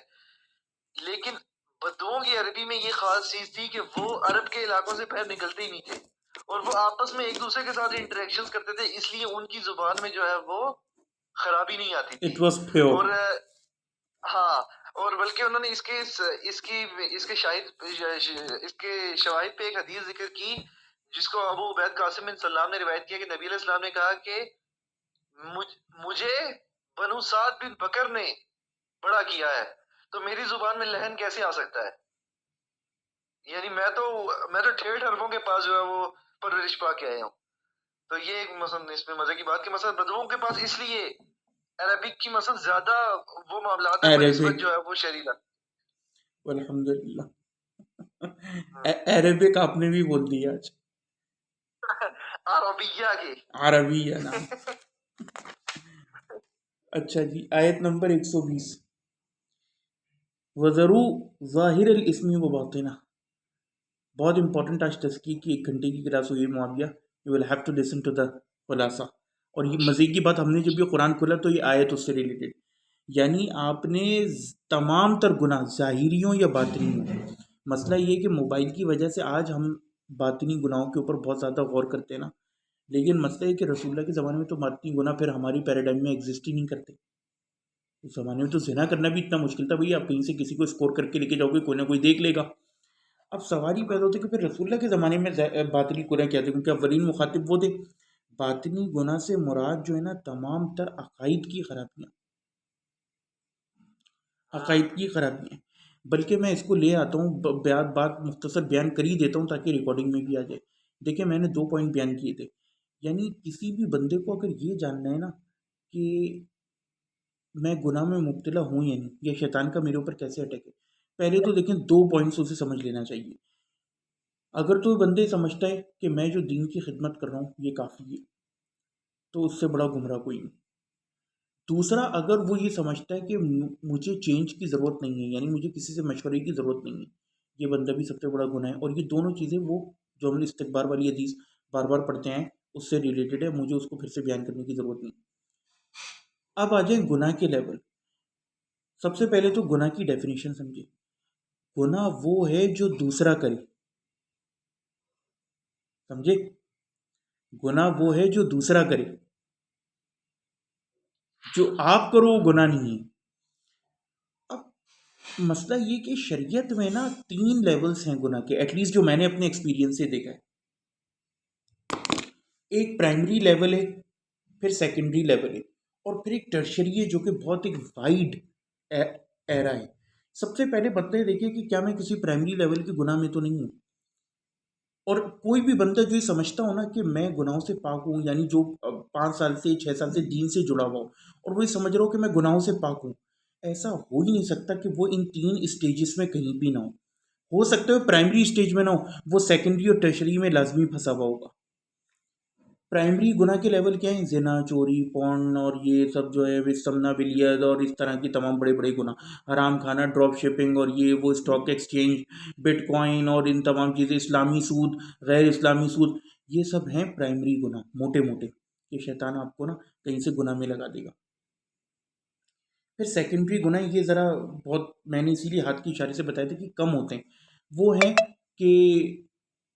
لیکن بدوؤں کی عربی میں یہ خاص چیز تھی کہ وہ عرب کے علاقوں سے باہر نکلتے ہی نہیں تھے، اور وہ آپس میں ایک دوسرے کے ساتھ انٹریکشن کرتے تھے، اس لیے ان کی زبان میں جو ہے وہ خرابی نہیں آتی تھی. It was pure. اور ہاں، اور بلکہ انہوں نے اس کے شواہد پہ ایک حدیث ذکر کی جس کو ابو عبید قاسم بن سلام نے روایت کیا کہ نبی علیہ السلام نے کہا کہ مجھے بنو سعد بن بکر نے بڑا کیا ہے، تو میری زبان میں لہن کیسے آ سکتا ہے؟ یعنی میں تو ٹھیٹھ حرفوں کے پاس جو ہے وہ پرورش پا کے آیا ہوں. تو یہ ایک مثلا اس میں مزے کی بات کہ مثلا بدوؤں کے پاس اس لیے عربک کی مثلا زیادہ وہ معاملات ہیں بنسبت جو ہے وہ شہری علاقے. الحمدللہ عربک آپ نے بھی بول دیا آج. عربیہ نام. اچھا جی، آیت نمبر 120. وَذَرُوا ظَاهِرَ الْإِثْمِ وَبَاطِنَهُ. بہت امپورٹنٹ آج تزکیہ کی 1 گھنٹے کی کلاس ہوئی Muawiya. You will have to listen to the خلاصہ. اور یہ مزے کی بات، ہم نے جب یہ قرآن کھولا تو یہ آیت اس سے ریلیٹڈ، یعنی آپ نے تمام تر گناہ ظاہریوں یا باطنیوں، مسئلہ یہ کہ موبائل کی وجہ سے آج ہم باطنی گناہوں کے اوپر بہت زیادہ غور کرتے ہیں نا، لیکن مسئلہ یہ کہ رسول اللہ کے زمانے میں تو باطنی گناہ پھر ہماری پیراڈائم میں ایگزسٹ ہی نہیں کرتے. اس زمانے میں تو زنا کرنا بھی اتنا مشکل تھا، بھئی آپ کہیں سے کسی کو اسکور کر کے لے کے جاؤ گے کوئی نہ کوئی دیکھ لے گا. اب سوال ہی پیدا ہوتے کہ پھر رسول اللہ کے زمانے میں باطنی گناہ کیا تھے، کیونکہ اولین مخاطب وہ تھے. باطنی گناہ سے مراد جو ہے نا تمام تر عقائد کی خرابیاں، عقائد کی خرابیاں. بلکہ میں اس کو لے آتا ہوں، بات مختصر بیان کر ہی دیتا ہوں تاکہ ریکارڈنگ میں بھی آ جائے. دیکھیں میں نے 2 پوائنٹ بیان کیے تھے، یعنی کسی بھی بندے کو اگر یہ جاننا ہے نا کہ میں گناہ میں مبتلا ہوں یا نہیں، یا شیطان کا میرے اوپر کیسے اٹیک ہے، پہلے تو دیکھیں 2 پوائنٹس اسے سمجھ لینا چاہیے. اگر تو بندے سمجھتا ہے کہ میں جو دین کی خدمت کر رہا ہوں یہ کافی ہے، تو اس سے بڑا گمراہ کوئی نہیں. دوسرا، اگر وہ یہ سمجھتا ہے کہ مجھے چینج کی ضرورت نہیں ہے، یعنی مجھے کسی سے مشورے کی ضرورت نہیں ہے، یہ بندہ بھی سب سے بڑا گناہ ہے. اور یہ دونوں چیزیں وہ جو ہم نے استکبار والی حدیث بار بار پڑھتے ہیں اس سے ریلیٹڈ ہے، مجھے اس کو پھر سے بیان کرنے کی ضرورت نہیں. اب آ جائیں گناہ کے لیول. سب سے پہلے تو گناہ کی ڈیفینیشن سمجھے. گناہ وہ ہے جو دوسرا کرے، سمجھے؟ گناہ وہ ہے جو دوسرا کرے، جو آپ کرو وہ گناہ نہیں ہے. اب مسئلہ یہ کہ شریعت میں نا 3 لیولز ہیں گناہ کے، ایٹ لیسٹ جو میں نے اپنے ایکسپیرینس سے دیکھا ہے. ایک پرائمری لیول ہے، پھر سیکنڈری لیول ہے، اور پھر ایک ٹرشری ہے جو کہ بہت ایک وائڈ ایرا ہے. سب سے پہلے بندہ یہ دیکھیں کہ کیا میں کسی پرائمری لیول کے گناہ میں تو نہیں ہوں. اور کوئی بھی بندہ جو یہ سمجھتا ہو نا کہ میں گناہوں سے پاک ہوں، یعنی جو 5 سال سے 6 سال سے دین سے جڑا ہوا ہو اور وہ یہ سمجھ رہا ہو کہ میں گناہوں سے پاک ہوں، ایسا ہو ہی نہیں سکتا کہ وہ ان 3 اسٹیجز میں کہیں بھی نہ ہو سکتا ہے پرائمری اسٹیج میں نہ ہو، وہ سیکنڈری اور ٹرشری میں لازمی پھنسا ہوا ہوگا. پرائمری گناہ کے لیول کیا ہیں؟ زنا، چوری، پورن اور یہ سب جو ہے سمنا بلیت اور اس طرح کی تمام بڑے بڑے گناہ، حرام کھانا، ڈراپ شپنگ اور یہ وہ اسٹاک ایکسچینج، بٹ کوائن اور ان تمام چیزیں، اسلامی سود، غیر اسلامی سود، یہ سب ہیں پرائمری گناہ موٹے موٹے کہ شیطان آپ کو نا کہیں سے گناہ میں لگا دے گا. پھر سیکنڈری گناہ یہ ذرا بہت میں نے اسی لیے ہاتھ کی اشارے سے بتایا تھا کہ کم ہوتے ہیں. وہ ہیں کہ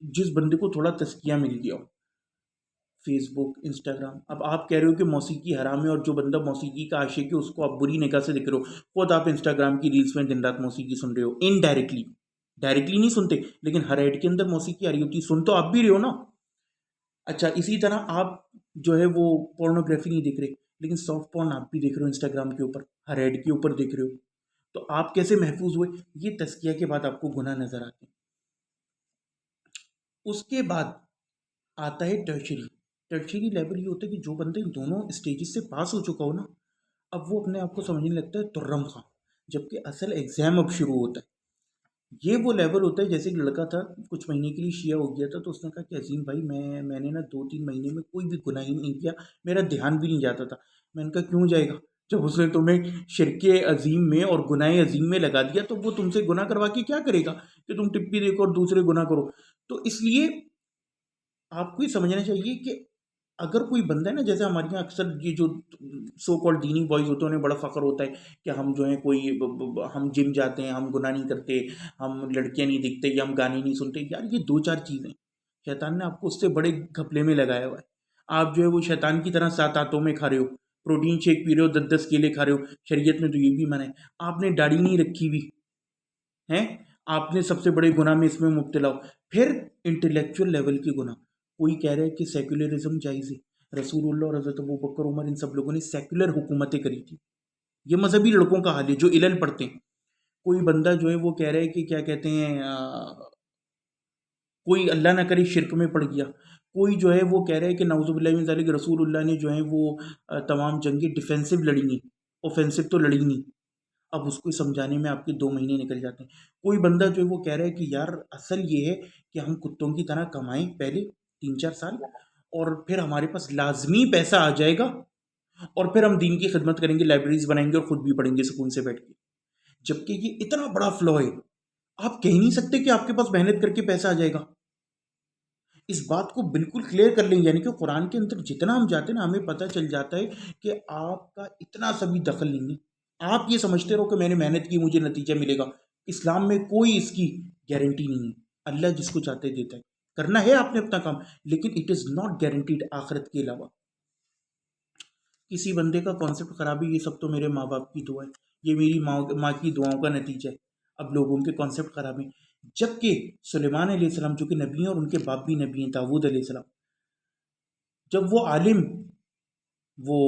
جس بندے کو تھوڑا تزکیہ مل گیا ہو، فیس بک، انسٹاگرام. اب آپ کہہ رہے ہو کہ موسیقی حرام ہے، اور جو بندہ موسیقی کا عاشق ہے اس کو آپ بری نگاہ سے دیکھ رہے ہو. خود آپ انسٹاگرام کی ریلز میں دن رات موسیقی سن رہے ہو، انڈائریکٹلی، ڈائریکٹلی نہیں سنتے لیکن ہر ایڈ کے اندر موسیقی آ رہی ہوتی، سن تو آپ بھی رہے ہو نا. اچھا، اسی طرح آپ جو ہے وہ پورنوگرافی نہیں دیکھ رہے لیکن سافٹ پورن آپ بھی دیکھ رہے ہو انسٹاگرام کے اوپر، ہر ایڈ کے اوپر دیکھ رہے ہو. تو آپ کیسے محفوظ ہوئے؟ یہ تزکیہ کے بعد آپ کو گناہ نظر آتے ہیں۔ اس کے بعد آتا ہے ٹرشری لیول۔ یہ ہوتا ہے کہ جو بندہ ان دونوں اسٹیجز سے پاس ہو چکا ہو نا، اب وہ اپنے آپ کو سمجھنے لگتا ہے ترم خاں، جبکہ اصل ایگزام اب شروع ہوتا ہے۔ یہ وہ لیول ہوتا ہے، جیسے ایک لڑکا تھا کچھ مہینے کے لیے شیعہ ہو گیا تھا، تو اس نے کہا کہ عظیم بھائی میں نے نا 2-3 مہینے میں کوئی بھی گناہ ہی نہیں کیا، میرا دھیان بھی نہیں جاتا تھا۔ میں نے کہا کیوں جائے گا؟ جب اس نے تمہیں شرک عظیم میں اور گناہ عظیم میں لگا دیا، تو وہ تم سے گناہ کروا کے کیا کرے گا کہ تم ٹپی دیکھو اور دوسرے گناہ کرو؟ تو اس لیے آپ کو یہ سمجھنا چاہیے کہ اگر کوئی بندہ ہے نا، جیسے ہمارے یہاں اکثر یہ جو سو کال دینی بوائز ہوتے ہیں انہیں بڑا فخر ہوتا ہے کہ ہم جو ہیں ہم جم جاتے ہیں، ہم گناہ نہیں کرتے، ہم لڑکیاں نہیں دیکھتے یا ہم گانے نہیں سنتے۔ یار یہ 2-4 چیزیں شیطان نے آپ کو اس سے بڑے گھپلے میں لگایا ہوا ہے۔ آپ جو ہے وہ شیطان کی طرح 7 آتوں میں کھا رہے ہو، پروٹین شیک پی رہے ہو، 10 کیلے کھا رہے ہو، شریعت میں تو یہ بھی منع ہے۔ آپ نے داڑھی نہیں رکھی ہوئی ہے، آپ نے سب سے بڑے گناہ میں اس میں مبتلا ہو۔ پھر انٹلیکچوئل لیول کے گناہ، کوئی کہہ رہا ہے کہ سیکولرزم جائز ہے، رسول اللہ اور حضرت ابوبکر عمر ان سب لوگوں نے سیکولر حکومتیں کری تھی۔ یہ مذہبی لڑکوں کا حال ہے جو علل پڑھتے ہیں۔ کوئی بندہ جو ہے وہ کہہ رہا ہے کہ کیا کہتے ہیں، کوئی اللہ نہ کرے شرک میں پڑ گیا، کوئی جو ہے وہ کہہ رہا ہے کہ نعوذ باللہ من ذالک رسول اللہ نے جو ہے وہ تمام جنگیں ڈیفینسو لڑی نہیں، اوفینسو تو لڑی نہیں۔ اب اس کو سمجھانے میں آپ کے 2 مہینے نکل جاتے ہیں۔ کوئی بندہ جو ہے وہ کہہ رہا ہے کہ یار اصل یہ ہے کہ ہم کتوں کی طرح کمائیں پہلے 3-4 سال، اور پھر ہمارے پاس لازمی پیسہ آ جائے گا، اور پھر ہم دین کی خدمت کریں گے، لائبریریز بنائیں گے اور خود بھی پڑھیں گے سکون سے بیٹھ کے۔ جبکہ یہ اتنا بڑا فلو ہے، آپ کہہ نہیں سکتے کہ آپ کے پاس محنت کر کے پیسہ آ جائے گا۔ اس بات کو بالکل کلیئر کر لیں، یعنی کہ قرآن کے اندر جتنا ہم جاتے ہیں نا، ہمیں پتہ چل جاتا ہے کہ آپ کا اتنا سبھی دخل نہیں ہے۔ آپ یہ سمجھتے رہو کہ میں نے محنت کی مجھے نتیجہ ملے گا، اسلام میں کوئی اس کی گارنٹی نہیں ہے۔ اللہ جس کو چاہتے دیتا ہے، کرنا ہے آپ نے اپنا کام، لیکن اٹ از ناٹ گارنٹیڈ آخرت کے علاوہ۔ کسی بندے کا کانسیپٹ خراب ہے، یہ سب تو میرے ماں باپ کی دعا ہے، یہ میری ماں کی دعاؤں کا نتیجہ ہے۔ اب لوگوں کے کانسیپٹ خراب ہیں، جبکہ سلیمان علیہ السلام جو کہ نبی ہیں اور ان کے باپ بھی نبی ہیں، داؤد علیہ السلام، جب وہ عالم وہ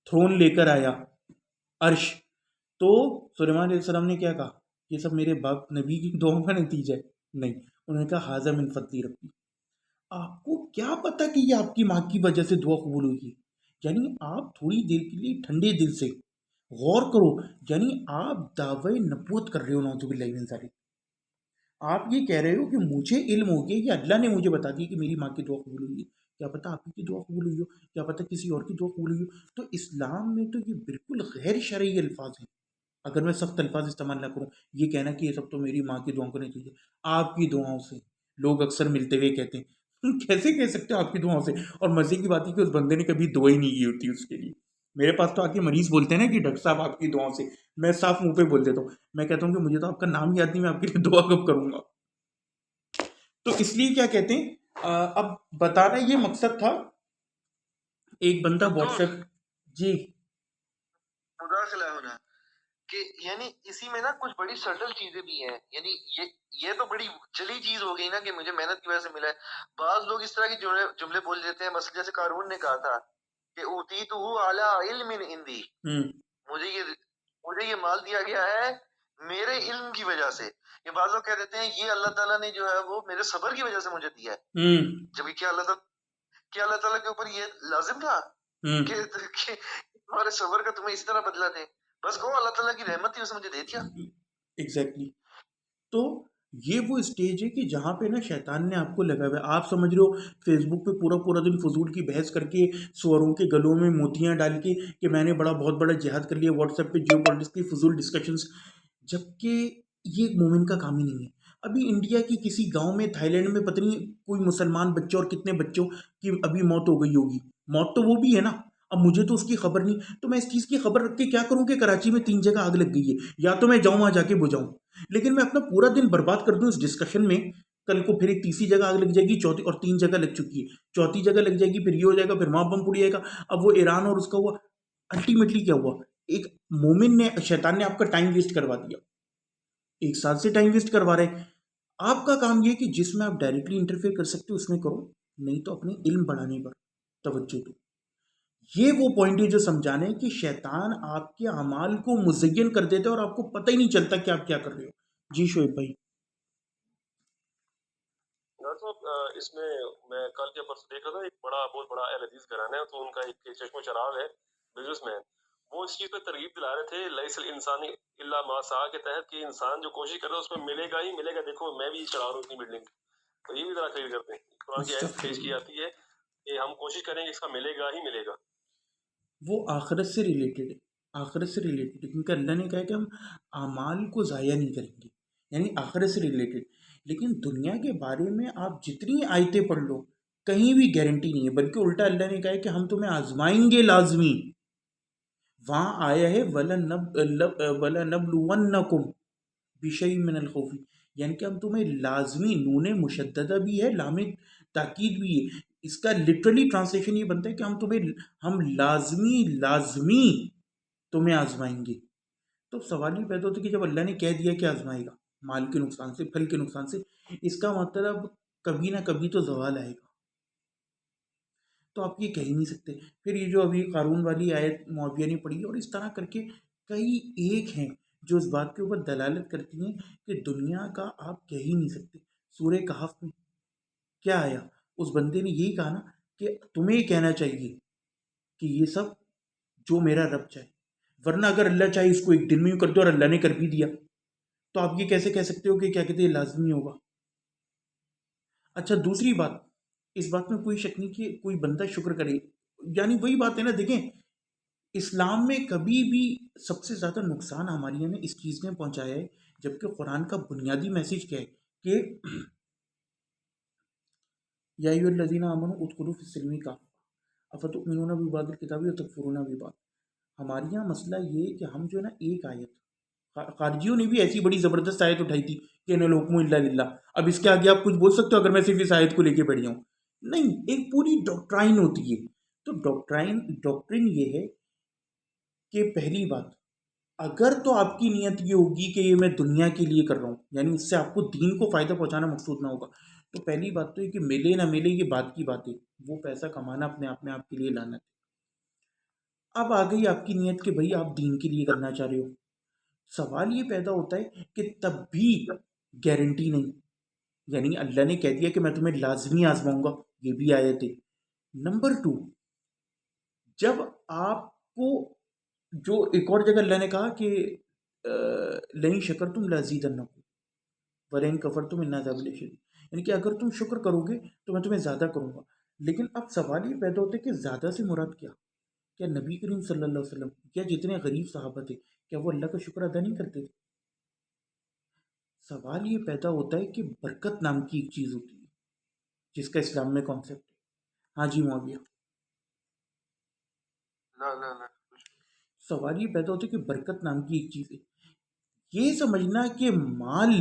تھرون لے کر آیا عرش، تو سلیمان علیہ السلام نے کیا کہا؟ یہ سب میرے باپ نبی کی دعاؤں کا نتیجہ ہے؟ نہیں، انہوں نے کہا ھذا من فضل ربی۔ آپ کو کیا پتا کہ یہ آپ کی ماں کی وجہ سے دعا قبول ہوئی ہے؟ یعنی آپ تھوڑی دیر کے لیے ٹھنڈے دل سے غور کرو، یعنی آپ دعوی نبوت کر رہے ہو، نعوذ باللہ من ذالک۔ آپ یہ کہہ رہے ہو کہ مجھے علم ہو گیا، کہ اللہ نے مجھے بتا دیا کہ میری ماں کی دعا قبول ہوئی ہے، کیا پتہ آپ کی دعا قبول ہوئی ہو، کیا پتہ کسی اور کی دعا قبول ہوئی ہو۔ تو اسلام میں تو یہ بالکل غیر شرعی الفاظ ہیں، اگر میں سخت الفاظ استعمال نہ کروں۔ یہ کہنا کہ یہ سب تو میری ماں کی دعاؤں کو نہیں چاہیے، آپ کی دعاؤں سے لوگ اکثر ملتے ہوئے کہتے ہیں کیسے کہہ سکتے ہو آپ کی دعاؤں سے؟ اور مزے کی بات ہے کہ اس بندے نے کبھی دعا ہی نہیں کی ہوتی اس کے لیے۔ میرے پاس تو آ کے مریض بولتے ہیں نا کہ ڈاکٹر صاحب آپ کی دعاؤں سے، میں صاف منہ پہ بول دیتا ہوں، میں کہتا ہوں کہ مجھے تو آپ کا نام یاد نہیں، میں آپ کے لیے دعا کب کروں گا۔ تو اس لیے کیا کہتے ہیں، اب بتانا یہ مقصد تھا۔ ایک بندہ واٹس ایپ، جی مداخلہ ہونا کہ یعنی اسی میں نا کچھ بڑی سٹل چیزیں بھی ہیں، یعنی یہ تو بڑی چلی چیز ہو گئی نا کہ مجھے محنت کی وجہ سے ملا ہے۔ بعض لوگ اس طرح کے جملے بول دیتے ہیں، مثلا جیسے قارون نے کہا تھا کہ اوتیتہ علی علم عندی، مجھے یہ مال دیا گیا ہے میرے علم کی وجہ سے۔ یہ بعض لوگ کہہ دیتے ہیں یہ اللہ تعالیٰ نے جو ہے وہ میرے صبر کی وجہ سے مجھے دیا ہے، جبکہ کیا اللہ تعالیٰ کے اوپر یہ لازم تھا کہ تمہارے صبر کا تمہیں اس طرح بدلہ دے؟ بس کہو اللہ تعالیٰ کی رحمت تھی، اسے مجھے دے دیا۔ ایگزیکٹلی۔ تو یہ وہ اسٹیج ہے کہ جہاں پہ نا شیطان نے آپ کو لگا ہوا ہے، آپ سمجھ رہے ہو فیس بک پہ پورا دن فضول کی بحث کر کے، سوروں کے گلوں میں موتیاں ڈال کے کہ میں نے بہت بڑا جہاد کر لیا، واٹس ایپ پہ جیو پالیٹکس کی فضول ڈسکشنز، جبکہ یہ ایک مومن کا کام ہی نہیں ہے۔ ابھی انڈیا کی کسی گاؤں میں، تھائی لینڈ میں پتہ نہیں کوئی مسلمان بچوں اور کتنے بچوں کی ابھی موت ہو گئی ہوگی، موت تو وہ بھی ہے نا، اب مجھے تو اس کی خبر نہیں، تو میں اس چیز کی خبر رکھ کے کیا کروں کہ کراچی میں 3 جگہ آگ لگ گئی ہے، یا تو میں جاؤں وہاں جا کے بجھاؤں، لیکن میں اپنا پورا دن برباد کر دوں اس ڈسکشن میں، کل کو پھر ایک تیسری جگہ آگ لگ جائے گی، چوتھی، اور 3 جگہ لگ چکی ہے، چوتھی جگہ لگ جائے گی، پھر یہ ہو جائے گا، پھر وہاں بم پڑ جائے گا۔ اب وہ ایران اور اس کا ہوا، الٹیمیٹلی کیا ہوا؟ ایک مومن نے، شیطان نے آپ کا ٹائم ویسٹ کروا دیا، 1 سال سے ٹائم ویسٹ کروا رہے۔ آپ کا کام یہ کہ جس میں آپ ڈائریکٹلی انٹرفیئر کر سکتے ہو اس میں کرو، نہیں تو اپنے علم بڑھانے پر توجہ دو۔ یہ وہ پوائنٹ ہے جو سمجھانا ہے کہ شیطان آپ کے اعمال کو مزین کر دیتا ہے اور آپ کو پتہ ہی نہیں چلتا کہ آپ کیا کر رہے ہو. جی شعیب بھائی. صاحب اس میں کل کے پرسوں دیکھ رہا تھا، ایک بہت بڑا اہل حدیث گھرانہ ہے، تو ان کا ایک چشم و چراغ ہے بزنس مین، وہ اس چیز پہ ترغیب دلا رہے تھے لیس الانسان الا ما سعی کے تحت، کہ انسان جو کوشش کر رہا ہے اس میں ملے گا ہی ملے گا. دیکھو میں بھی چڑھا رہا ہوں اتنی بلڈنگ، تو یہ بھی ذرا کلیئر کرتے ہیں. قرآن کی آیت پیش کی جاتی ہے کہ ہم کوشش کریں گے اس کا ملے گا ہی ملے گا. وہ آخرت سے ریلیٹڈ ہے، آخرت سے ریلیٹڈ ہے، کیونکہ اللہ نے کہا کہ ہم اعمال کو ضائع نہیں کریں گے، یعنی آخرت سے ریلیٹڈ. لیکن دنیا کے بارے میں آپ جتنی آیتیں پڑھ لو کہیں بھی گارنٹی نہیں ہے، بلکہ الٹا اللہ نے کہا ہے کہ ہم تمہیں آزمائیں گے لازمی. وہاں آیا ہے وَلَنَبْلُوَنَّكُمْ بِشَيْءٍ مِّنَ الْخَوْفِ، یعنی کہ ہم تمہیں لازمی، نون مشددہ بھی ہے، لام تاکید بھی ہے. اس کا لٹرلی ٹرانسلیشن یہ بنتا ہے کہ ہم لازمی تمہیں آزمائیں گے. تو سوال یہ پیدا ہوتا ہے کہ جب اللہ نے کہہ دیا کہ آزمائے گا مال کے نقصان سے، پھل کے نقصان سے، اس کا مطلب کبھی نہ کبھی تو زوال آئے گا. تو آپ یہ کہہ ہی نہیں سکتے. پھر یہ جو ابھی قارون والی آیت معاویہ نے پڑھی ہے، اور اس طرح کر کے کئی ایک ہیں جو اس بات کے اوپر دلالت کرتی ہیں کہ دنیا کا آپ کہہ ہی نہیں سکتے. سورہ کہف میں کیا آیا؟ اس بندے نے یہی کہا نا کہ تمہیں یہ کہنا چاہیے کہ یہ سب جو میرا رب چاہے، ورنہ اگر اللہ چاہے اس کو ایک دن میں کر دو اور اللہ نے کر بھی دیا تو آپ یہ کیسے کہہ سکتے ہو کہ کیا کہتے ہیں لازمی ہوگا. اچھا دوسری بات، اس بات میں کوئی شک نہیں کہ کوئی بندہ شکر کرے، یعنی وہی بات ہے نا. دیکھیں اسلام میں کبھی بھی سب سے زیادہ نقصان ہماری نے اس چیز نے پہنچایا ہے، جبکہ قرآن کا بنیادی میسیج کیا ہے کہ یا ایھا الذین آمنوا ادخلوا فی السلم کافۃ افتؤمنون ببعض الکتاب وتکفرون ببعض. ہمارے یہاں مسئلہ یہ کہ ہم جو ہے نا ایک آیت، خارجیوں نے بھی ایسی بڑی زبردست آیت اٹھائی تھی کہ ان الحکم الا للہ. اب اس کے آگے آپ کچھ بول سکتے ہو اگر میں صرف اس آیت کو لے کے بیٹھ جاؤں؟ نہیں، ایک پوری ڈاکٹرائن ہوتی ہے. تو ڈاکٹرین یہ ہے کہ پہلی بات، اگر تو آپ کی نیت یہ ہوگی کہ یہ میں دنیا کے لیے کر رہا ہوں، یعنی اس سے آپ کو دین کو فائدہ پہنچانا مقصود نہ ہوگا، تو پہلی بات تو یہ کہ ملے نہ ملے یہ بات کی بات ہے، وہ پیسہ کمانا اپنے آپ میں آپ کے لیے لعنت ہے. اب آ گئی آپ کی نیت کہ بھئی آپ دین کے لیے کرنا چاہ رہے ہو. سوال یہ پیدا ہوتا ہے کہ تب بھی گارنٹی نہیں، یعنی اللہ نے کہہ دیا کہ میں تمہیں لازمی آزماؤں گا، یہ بھی آیت ہے. نمبر 2، جب آپ کو جو ایک اور جگہ اللہ نے کہا کہ لئن شکرتم لازیدنکم ولئن کفرتم ان عذابی لشدید، یعنی کہ اگر تم شکر کرو گے تو میں تمہیں زیادہ کروں گا. لیکن اب سوال یہ پیدا ہوتا ہے کہ زیادہ سے مراد کیا نبی کریم صلی اللہ علیہ وسلم یا جتنے غریب صحابہ تھے کیا وہ اللہ کا شکر ادا نہیں کرتے تھے؟ سوال یہ پیدا ہوتا ہے کہ برکت نام کی ایک چیز ہوتی ہے جس کا اسلام میں کانسیپٹ ہے. ہاں جی معاویہ. سوال یہ پیدا ہوتا ہے کہ برکت نام کی ایک چیز ہے. یہ سمجھنا کہ مال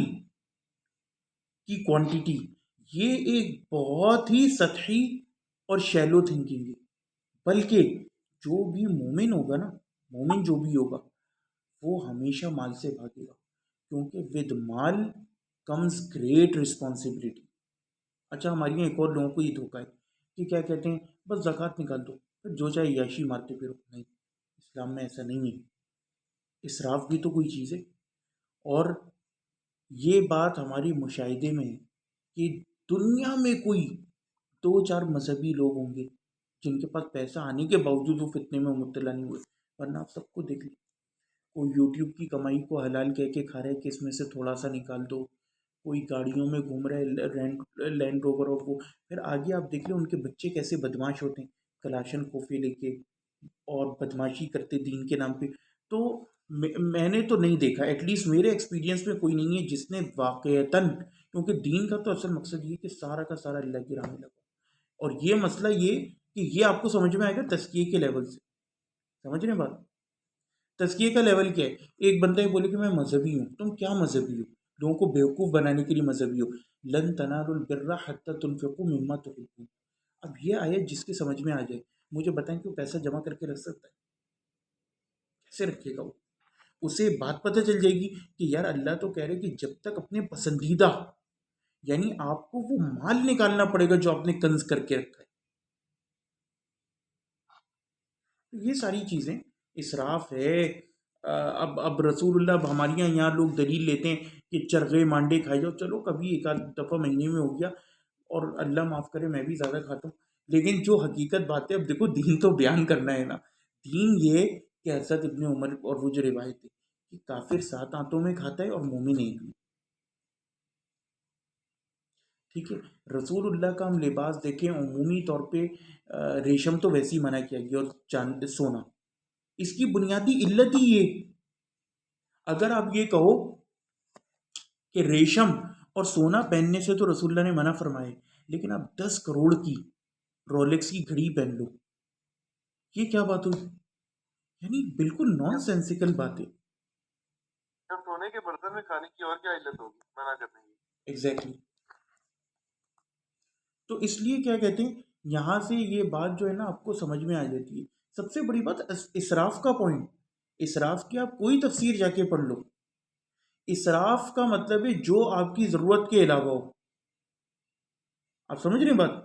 کی کوانٹیٹی یہ ایک بہت ہی سطحی اور شیلو تھنکنگ ہے، بلکہ جو بھی مومن ہوگا نا، مومن جو بھی ہوگا وہ ہمیشہ مال سے بھاگے گا، کیونکہ with mall comes great responsibility. اچھا ہمارے یہاں ایک اور لوگوں کو یہ دھوکہ ہے کہ کیا کہتے ہیں بس زکوٰۃ نکال دو پھر جو چاہے یاشی مارتے پھرو. نہیں، اسلام میں ایسا نہیں ہے. اسراف بھی تو کوئی چیز ہے. اور یہ بات ہماری مشاہدے میں ہے کہ دنیا میں کوئی 2-4 مذہبی لوگ ہوں گے جن کے پاس پیسہ آنے کے باوجود وہ فتنے میں مبتلا نہیں ہوئے، ورنہ آپ سب کو دیکھ لیں. کوئی یوٹیوب کی کمائی کو حلال کہہ کے کھا رہا ہے کہ اس میں سے تھوڑا سا نکال دو، کوئی گاڑیوں میں گھوم رہا ہے لینڈ روور، اور وہ پھر آگے آپ دیکھ لیں ان کے بچے کیسے بدماش ہوتے ہیں، کلاشن کوفی لے کے اور بدماشی کرتے دین کے نام پہ. تو میں نے تو نہیں دیکھا، ایٹ لیسٹ میرے ایکسپیرینس میں کوئی نہیں ہے جس نے واقعتاً، کیونکہ دین کا تو اصل مقصد یہ کہ سارا کا سارا اللہ کی راہ میں لگا. اور یہ مسئلہ یہ کہ یہ آپ کو سمجھ میں آئے گا تزکیے کے لیول سے. سمجھ رہے ہیں بات؟ تزکیے کا لیول کیا ہے؟ ایک بندہ یہ بولے کہ میں مذہبی ہوں. تم کیا مذہبی ہو؟ لوگوں کو بیوقوف بنانے کے لیے مذہبی ہو. لن تنالوا البر حتى تنفقوا مما تحبون. اب یہ آیت جس کے سمجھ میں آ جائے مجھے بتائیں کہ وہ پیسہ جمع کر کے رکھ سکتا ہے؟ کیسے رکھے گا وہ؟ اسے بات پتہ چل جائے گی کہ یار اللہ تو کہہ رہے کہ جب تک اپنے پسندیدہ، یعنی آپ کو وہ مال نکالنا پڑے گا جو آپ نے کنز کر کے رکھا ہے. یہ ساری چیزیں اسراف ہے. اب رسول اللہ ہمارے یہاں لوگ دلیل لیتے ہیں کہ چرغے مانڈے کھائے جاؤ. چلو کبھی ایک آدھ دفعہ مہینے میں ہو گیا, اور اللہ معاف کرے میں بھی زیادہ کھاتا ہوں, لیکن جو حقیقت بات ہے, اب دیکھو دین تو بیان کرنا ہے نا. دین یہ کہ حضرت ابن عمر اور وہ جو روایت ہے کہ کافر 7 آنتوں میں کھاتا ہے اور مومن ایک میں. ٹھیک ہے, رسول اللہ کا ہم لباس دیکھیں عمومی طور پہ ریشم تو ویسے ہی منع کیا گیا, اور چاند سونا, اس کی بنیادی علت ہی یہ. اگر آپ یہ کہو کہ ریشم اور سونا پہننے سے تو رسول اللہ نے منع فرمائے, لیکن آپ 10 کروڑ کی رولیکس کی گھڑی پہن لو, یہ کیا بات ہوئی؟ یعنی بالکل نان سینسیکل بات ہے. جب سونے کے برتن میں کھانے کی اور کیا علت ہوگی منع کرنے کی؟ ایگزیکٹلی. تو اس لیے کیا کہتے ہیں, یہاں سے یہ بات جو ہے نا آپ کو سمجھ میں آ جاتی ہے. سب سے بڑی بات اسراف کا پوائنٹ. اسراف کی آپ کوئی تفسیر جا کے پڑھ لو, اسراف کا مطلب ہے جو آپ کی ضرورت کے علاوہ ہو. آپ سمجھ رہے ہیں بات؟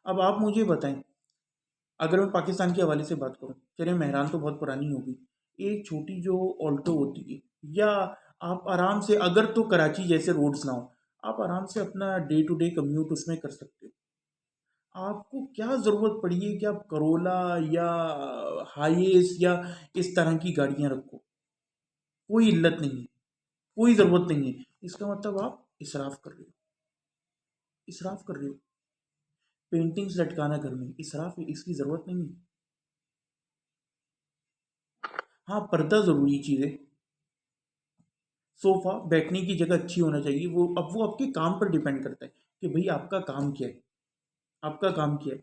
اب آپ مجھے بتائیں, اگر میں پاکستان کے حوالے سے بات کروں, چلیں مہران تو بہت پرانی ہوگی, ایک چھوٹی جو آلٹو ہوتی ہے, یا آپ آرام سے, اگر تو کراچی جیسے روڈز نہ ہو, آپ آرام سے اپنا ڈے ٹو ڈے کمیوٹ اس میں کر سکتے ہو. آپ کو کیا ضرورت پڑی ہے کہ آپ کرولا یا ہائیس یا اس طرح کی گاڑیاں رکھو؟ کوئی علت نہیں ہے, کوئی ضرورت نہیں ہے. اس کا مطلب آپ اسراف کر رہے ہو, اسراف کر رہے ہو. پینٹنگز لٹکانا گھر میں اسراف ہے, اس کی ضرورت نہیں ہے. ہاں پردہ ضروری چیز ہے, صوفہ بیٹھنے کی جگہ اچھی ہونا چاہیے. وہ آپ کے کام پر ڈیپینڈ کرتا ہے کہ بھئی آپ کا کام کیا ہے, آپ کا کام کیا ہے.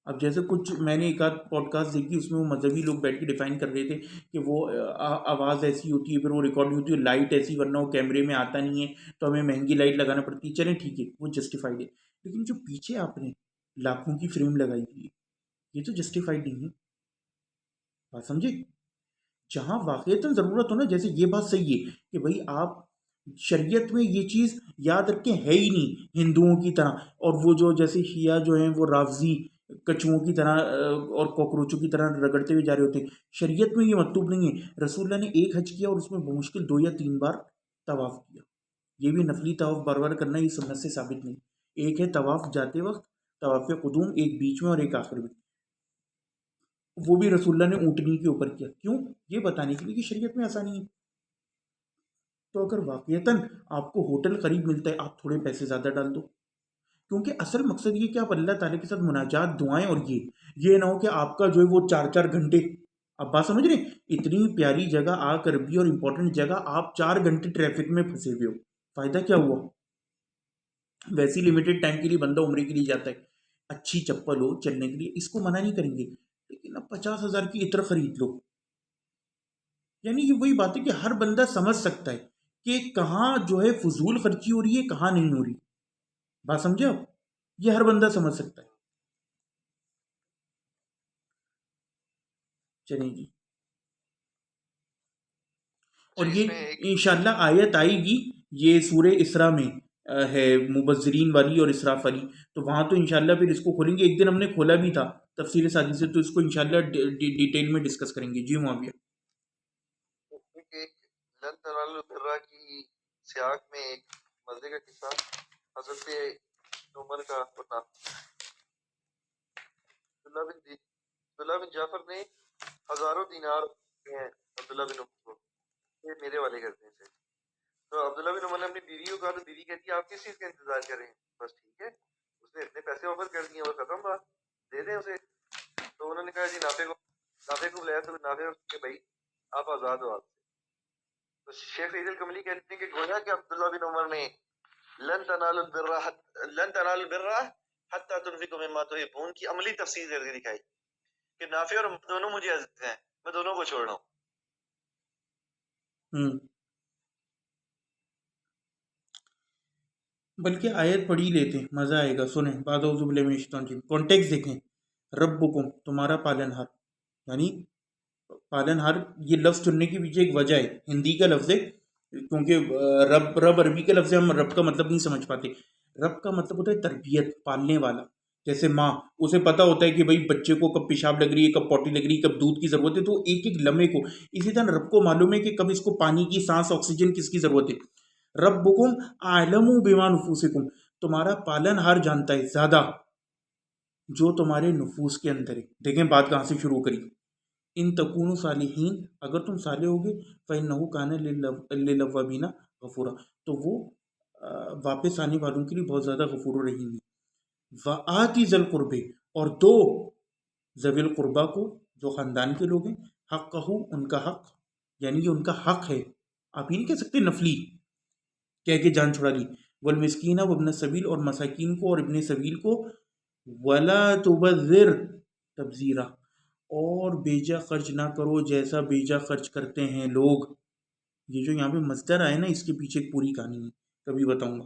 اب جیسے کچھ میں نے ایک آدھ پوڈ کاسٹ دیکھی, اس میں وہ مذہبی لوگ بیٹھ کے ڈیفائن کر رہے تھے کہ وہ آواز ایسی ہوتی ہے, پھر وہ ریکارڈ ہوتی ہے, لائٹ ایسی, ورنہ وہ کیمرے میں آتا نہیں ہے تو ہمیں مہنگی لائٹ لگانا پڑتی ہے. چلیں ٹھیک ہے, وہ جسٹیفائڈ ہے, لیکن جو پیچھے آپ نے لاکھوں کی فریم لگائی ہوئی ہے, یہ تو جسٹیفائڈ نہیں ہے. بات سمجھے؟ جہاں واقعتاً ضرورت ہو نا, جیسے یہ بات صحیح ہے کہ بھئی آپ شریعت میں یہ چیز یاد رکھیں ہے ہی نہیں ہندوؤں کی طرح, اور وہ جو جیسے شیعہ جو ہیں وہ رافضی کچھوؤں کی طرح اور کوکروچوں کی طرح رگڑتے ہوئے جا رہے ہوتے ہیں. شریعت میں یہ مطلوب نہیں ہے. رسول اللہ نے ایک حج کیا اور اس میں بمشکل 2 یا 3 بار طواف کیا. یہ بھی نفلی طواف بار بار کرنا, یہ سنت سے ثابت نہیں. ایک ہے طواف جاتے وقت, طواف قدوم, ایک بیچ میں اور ایک آخر میں. وہ بھی رسول اللہ نے اونٹنی کے اوپر کیا. کیوں؟ یہ بتانے کے لیے کہ شریعت میں آسانی ہے. تو اگر واقعتاً آپ کو ہوٹل قریب ملتا ہے, آپ تھوڑے پیسے زیادہ ڈال دو, کیونکہ اصل مقصد یہ کہ آپ اللہ تعالیٰ کے ساتھ مناجات, دعائیں, اور یہ نہ ہو کہ آپ کا جو ہے وہ 4 گھنٹے. اب بات سمجھ رہے ہیں, اتنی پیاری جگہ آ کر بھی, اور امپورٹنٹ جگہ, آپ 4 گھنٹے ٹریفک میں پھنسے ہوئے ہو. فائدہ کیا ہوا؟ ویسی لمیٹڈ ٹائم کے لیے بندہ عمرے کے لیے جاتا ہے, اچھی چپل ہو چلنے کے لیے, اس کو منع نہیں کریں گے, لیکن اب 50,000 کی عطر خرید لو. یعنی یہ وہی بات ہے کہ ہر بندہ سمجھ سکتا ہے کہ کہاں جو ہے فضول خرچی ہو رہی ہے, کہاں نہیں ہو رہی. بات سمجھے آپ؟ یہ ہر بندہ سمجھ سکتا ہے. چلیں جی, اور یہ انشاءاللہ آیت آئے گی, یہ سورہ اسراء میں ہے, مبذرین والی اور اسراف والی, تو وہاں تو انشاءاللہ پھر اس کو کھولیں گے. ایک دن ہم نے کھولا بھی تھا تفسیر سعدی سے, تو اس کو انشاءاللہ ڈیٹیل میں ڈسکس کریں گے. جی معاویہ. لن تنالوا البر کی سیاق میں ایک مزے کا قصہ حضرت عمر کا بتا. عبداللہ بن جعفر نے ہزاروں دینار ہیں عبداللہ بن عمر کو, یہ میرے والے کرتے ہیں. تو عبداللہ بن عمر نے اپنی بیوی کو کہا, تو بیوی کہتی ہے آپ کس چیز کا انتظار کر رہے ہیں, بس ٹھیک ہے, اس نے اتنے پیسے آفر کر دیے, وہ ختم بات, دے دیں اسے. تو انہوں نے کہا جی نافع کو بلایا, تو نافع کہ بھائی آپ آزاد ہو. آپ سے تو شیخ عید الکملی کہتے ہیں کہ گویا کہ عبداللہ بن عمر نے لن تنالوا البر حتی تنفقوا مما تحبون کی عملی تفسیر کر کے دکھائی کہ نافع اور دونوں مجھے عزیز ہیں, میں دونوں کو چھوڑ رہا ہوں. بلکہ آیت پڑھی لیتے ہیں, مزہ آئے گا. سنیں, بعد اعوذ باللہ من الشیطان الرجیم, کانٹیکس دیکھیں. ربکم, تمہارا پالن ہار, یعنی پالن ہار, یہ لفظ چننے کے پیچھے ایک وجہ ہے, ہندی کا لفظ ہے, کیونکہ رب عربی کا لفظ ہے, ہم رب کا مطلب نہیں سمجھ پاتے. رب کا مطلب ہوتا ہے تربیت, پالنے والا. جیسے ماں، اسے پتہ ہوتا ہے کہ بھائی بچے کو کب پیشاب لگ رہی ہے، کب پوٹی لگ رہی ہے، کب دودھ کی ضرورت ہے، تو ایک ایک لمحے کو. اسی طرح رب کو معلوم ہے کہ کب اس کو پانی کی، سانس، آکسیجن کس کی ضرورت ہے. ربکم اعلم بما نفوسکم، تمہارا پالن ہار جانتا ہے زیادہ جو تمہارے نفوس کے اندر ہے. دیکھیں بات کہاں سے شروع کری. ان تکونوا صالحین، اگر تم صالح ہوگے، فإنہ کان للأوابین غفورا، تو وہ واپس آنے والوں کے لیے بہت زیادہ غفور و رحیم ہے. وآتی ذی القربہ، اور دو ذوی القربہ کو، جو خاندان کے لوگ ہیں، حقہ، ان کا حق، یعنی یہ ان کا حق ہے. آپ یہ نہیں کہہ سکتے نفلی کہہ کے جان چھڑا لی. والمسکین وابن السبیل، اور مساکین کو اور ابن سبیل کو. ولا تبذر تبذیرا، اور بیجا خرچ نہ کرو جیسا بیجا خرچ کرتے ہیں لوگ. یہ جو یہاں پہ مصدر آئے نا، اس کے پیچھے ایک پوری کہانی ہے، کبھی بتاؤں گا.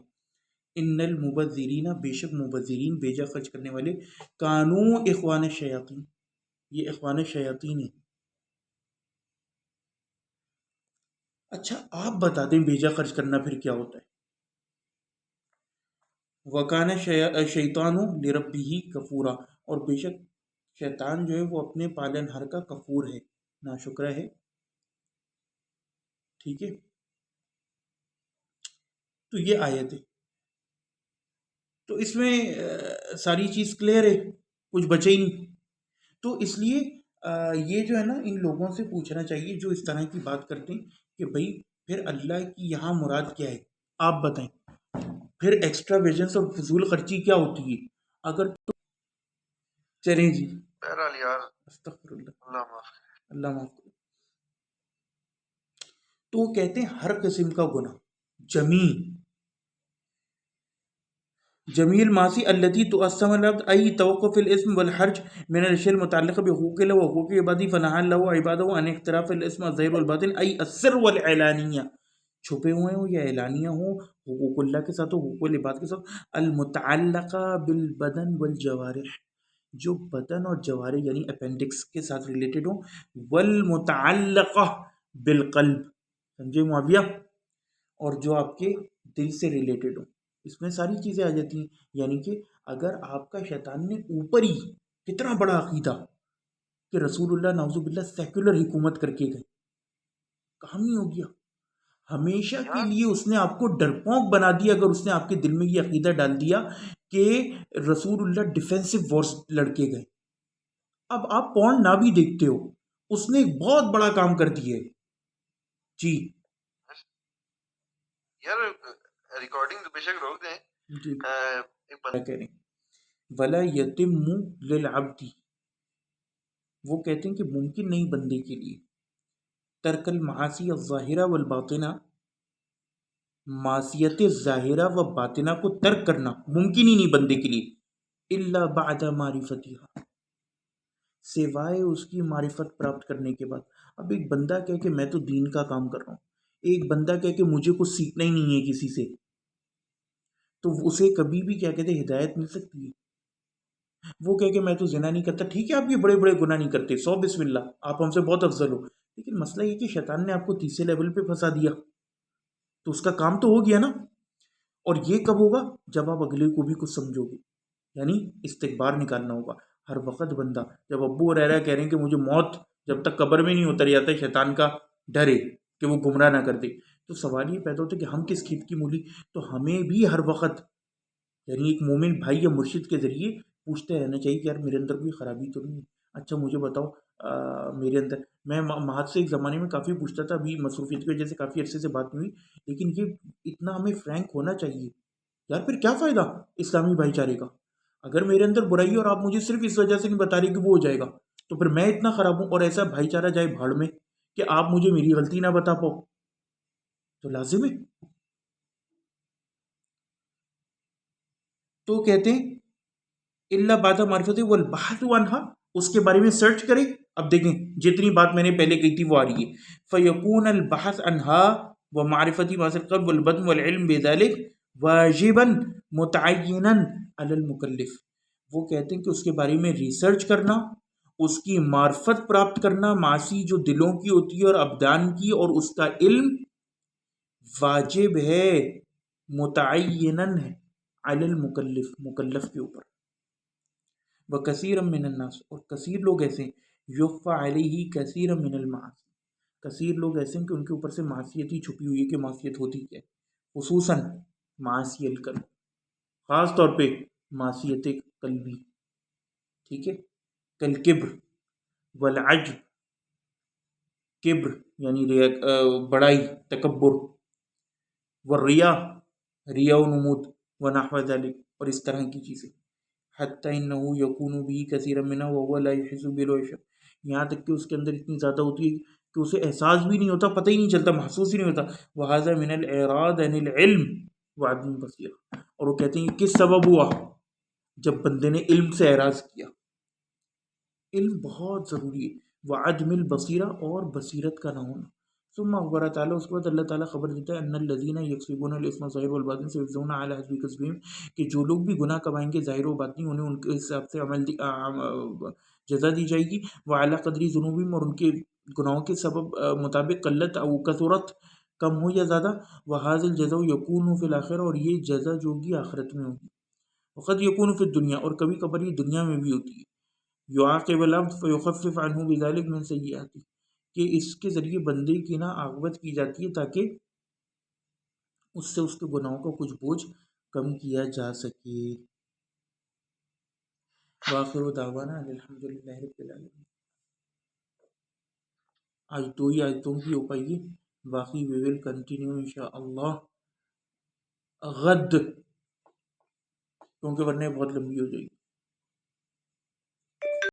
ان المبذرین، بے شک مبذرین، بیجا خرچ کرنے والے، کانو اخوان الشیاطین، یہ اخوان الشیاطین ہیں. اچھا آپ بتا دیں بیجا خرچ کرنا پھر کیا ہوتا ہے. وکان شیطان لربہ کفورا، اور بے شک شیطان جو ہے وہ اپنے پالن ہار کا کفور ہے، ناشکرہ ہے. ٹھیک ہے، تو یہ آیت ہے. تو اس میں ساری چیز کلیئر ہے، کچھ بچے ہی نہیں. تو اس لیے یہ جو ہے نا ان لوگوں سے پوچھنا چاہیے جو اس طرح کی بات کرتے ہیں کہ بھئی پھر اللہ کی یہاں مراد کیا ہے، آپ بتائیں. پھر ایکسٹرا ویژنس اور فضول خرچی کیا ہوتی ہے؟ اگر تو چلیں جی، بہرحال یار استغفر اللہ، اللہ معاف کرے. اللہ معاف کرے. تو وہ کہتے ہیں ہر قسم کا گناہ، جمیل معاصی التي تؤثم العبد، اي توقف الاسم والحرج من الاشياء المتعلقه بحقوق الله وحقوق عباده، فنهى الله عباده عن اقتراف الاسم الظاهر والباطن، اي السر والعلانیہ، چھپے ہوئے ہوں یا اعلانیہ ہوں، حقوق اللہ کے ساتھ ہو، حقوق العباد کے ساتھ، المتعلقہ بالبدن والجوارح، جو بدن اور جوارح یعنی اپینڈکس کے ساتھ ریلیٹڈ ہوں، والمتعلقہ بالقلب، سمجھے معاویہ، اور جو آپ کے دل سے ریلیٹڈ ہوں. اس میں ساری چیزیں آ جاتی ہیں. یعنی کہ اگر آپ کا شیطان نے اوپر ہی کتنا بڑا عقیدہ کہ رسول اللہ نعوذ باللہ سیکولر حکومت کر کے گئے، کام نہیں ہو گیا. ہمیشہ کے لیے اس نے آپ کو ڈرپونک بنا دیا اگر اس نے آپ کے دل میں یہ عقیدہ ڈال دیا کہ رسول اللہ ڈیفینسو وارز لڑ کے گئے. اب آپ پورن نہ بھی دیکھتے ہو، اس نے ایک بہت بڑا کام کر دیا ہے. جی یار ریکارڈنگ تو بے شک روک دیں. جی ایک بندہ کہہ رہے ہیں ولا یتم للعبد، وہ کہتے ہیں کہ ممکن نہیں بندے کے لیے ترک المعاصی الظاہرہ والباطنہ، معصیت ظاہرہ و باطنہ کو ترک کرنا ممکن ہی نہیں بندے کے لیے، الا بعد معرفتها، سوائے اس کی معرفت پراپت کرنے کے بعد. اب ایک بندہ کہے کہ میں تو دین کا کام کر رہا ہوں، ایک بندہ کہے کہ مجھے کچھ سیکھنا ہی نہیں ہے کسی سے، تو اسے کبھی بھی کیا کہتے ہیں ہدایت مل سکتی ہے؟ وہ کہے کہ میں تو زنا نہیں کرتا، ٹھیک ہے آپ یہ بڑے بڑے گناہ نہیں کرتے، 100 بسم اللہ، آپ ہم سے بہت افضل ہو، لیکن مسئلہ یہ کہ شیطان نے آپ کو تیسرے لیول پہ پھنسا دیا، تو اس کا کام تو ہو گیا نا. اور یہ کب ہوگا؟ جب آپ اگلے کو بھی کچھ سمجھو گے، یعنی استکبار نکالنا ہوگا. ہر وقت بندہ جب ابو ہریرہ کہہ رہے ہیں کہ مجھے موت جب تک قبر میں نہیں اتر جاتا ہے شیطان کا ڈر ہے کہ وہ گمراہ نہ کر دے، تو سوال یہ پیدا ہوتا ہے کہ ہم کس کھیت کی مولی. تو ہمیں بھی ہر وقت یعنی ایک مومن بھائی یا مرشد کے ذریعے پوچھتے رہنا چاہیے کہ یار میرے اندر کوئی خرابی تو نہیں ہے، اچھا مجھے بتاؤ میرے اندر، میں مہد سے ایک زمانے میں کافی پوچھتا تھا، ابھی مصروفیت کی وجہ سے کافی عرصے سے بات نہیں ہوئی، لیکن یہ اتنا ہمیں فرینک ہونا چاہیے. یار پھر کیا فائدہ اسلامی بھائی چارے کا؟ اگر میرے اندر برائی ہے اور آپ مجھے صرف اس وجہ سے نہیں بتا رہے کہ وہ ہو جائے گا، تو پھر میں اتنا خراب ہوں اور ایسا بھائی چارہ جائے بھاڑ میں کہ آپ مجھے میری غلطی نہ بتا پاؤ، تو لازم ہے. تو کہتے ہیں اللہ بات معرفت والبحث عنہا، اس کے بارے میں سرچ کرے. اب دیکھیں جتنی بات میں نے پہلے کہی تھی وہ آ رہی ہے. فیکون البحث عنہا ومعرفت ما فی القلب والبطن والعلم بذلک واجبا متعینا علی المکلف. وہ کہتے ہیں کہ اس کے بارے میں ریسرچ کرنا، اس کی معرفت پراپت کرنا، معاصی جو دلوں کی ہوتی ہے اور ابدان کی، اور اس کا علم واجب ہے، متعینا ہے علی المکلف، مکلف کے اوپر. وکثیر من الناس، اور کثیر لوگ ایسے ہیں یخفی علیہ کثیر من المعاصی، کثیر لوگ ایسے ہیں کہ ان کے اوپر سے معصیت ہی چھپی ہوئی ہے کہ معصیت ہوتی کیا ہے، خصوصاً معاصی القلب، خاص طور پہ معصیت قلبی، ٹھیک ہے، کالکبر والعجب، کبر یعنی بڑائی، تکبر، والریا، ریا و نمود، ونحو ذلك، اور اس طرح کی چیزیں، حتی انہو یکون بھی کثیرا منہ وهو لا یحس بالعشر، یہاں تک کہ اس کے اندر اتنی زیادہ ہوتی ہے کہ اسے احساس بھی نہیں ہوتا، پتہ ہی نہیں چلتا، محسوس ہی نہیں ہوتا، وهذا من الاعراض عن العلم وعدم البصیرہ، اور وہ کہتے ہیں کہ کس سبب ہوا، جب بندے نے علم سے اعراض کیا، علم بہت ضروری ہے، وعدم البصیرہ، اور بصیرت کا نہ ہونا، ثم اخبر تعالیٰ، اس کے بعد اللہ تعالیٰ خبر دیتا ہے ان الذین یکسبون الاثم الظاہر والباطن سیجزون علی حسب کسبہم، کہ جو لوگ بھی گناہ کمائیں گے ظاہر و باطنی، انہیں ان کے حساب سے جزا دی جائے گی، وعلی قدر ذنوبہم، اور ان کے گناہوں کے سبب مطابق قلت او کثرت، کم ہو یا زیادہ، وہذا الجزاء یکون فی الآخرہ، اور یہ جزا جو ہوگی آخرت میں ہوگی، وقد یکون فی الدنیا، اور کبھی کبھار یہ دنیا میں بھی ہوتی ہے، یعاقب العبد فیخفف عنہ بذلک من سیئاته، کہ اس کے ذریعے بندے کی نا عاقبت کی جاتی ہے تاکہ اس سے اس کے گناہوں کا کچھ بوجھ کم کیا جا سکے۔ وآخر دعوانا ان الحمدللہ رب العالمین۔ آج 2 ہی آیتوں کی ہو پائی ہے، باقی وی ول کنٹینیو انشاءاللہ غد، کیونکہ ورنہ بہت لمبی ہو جائے گی۔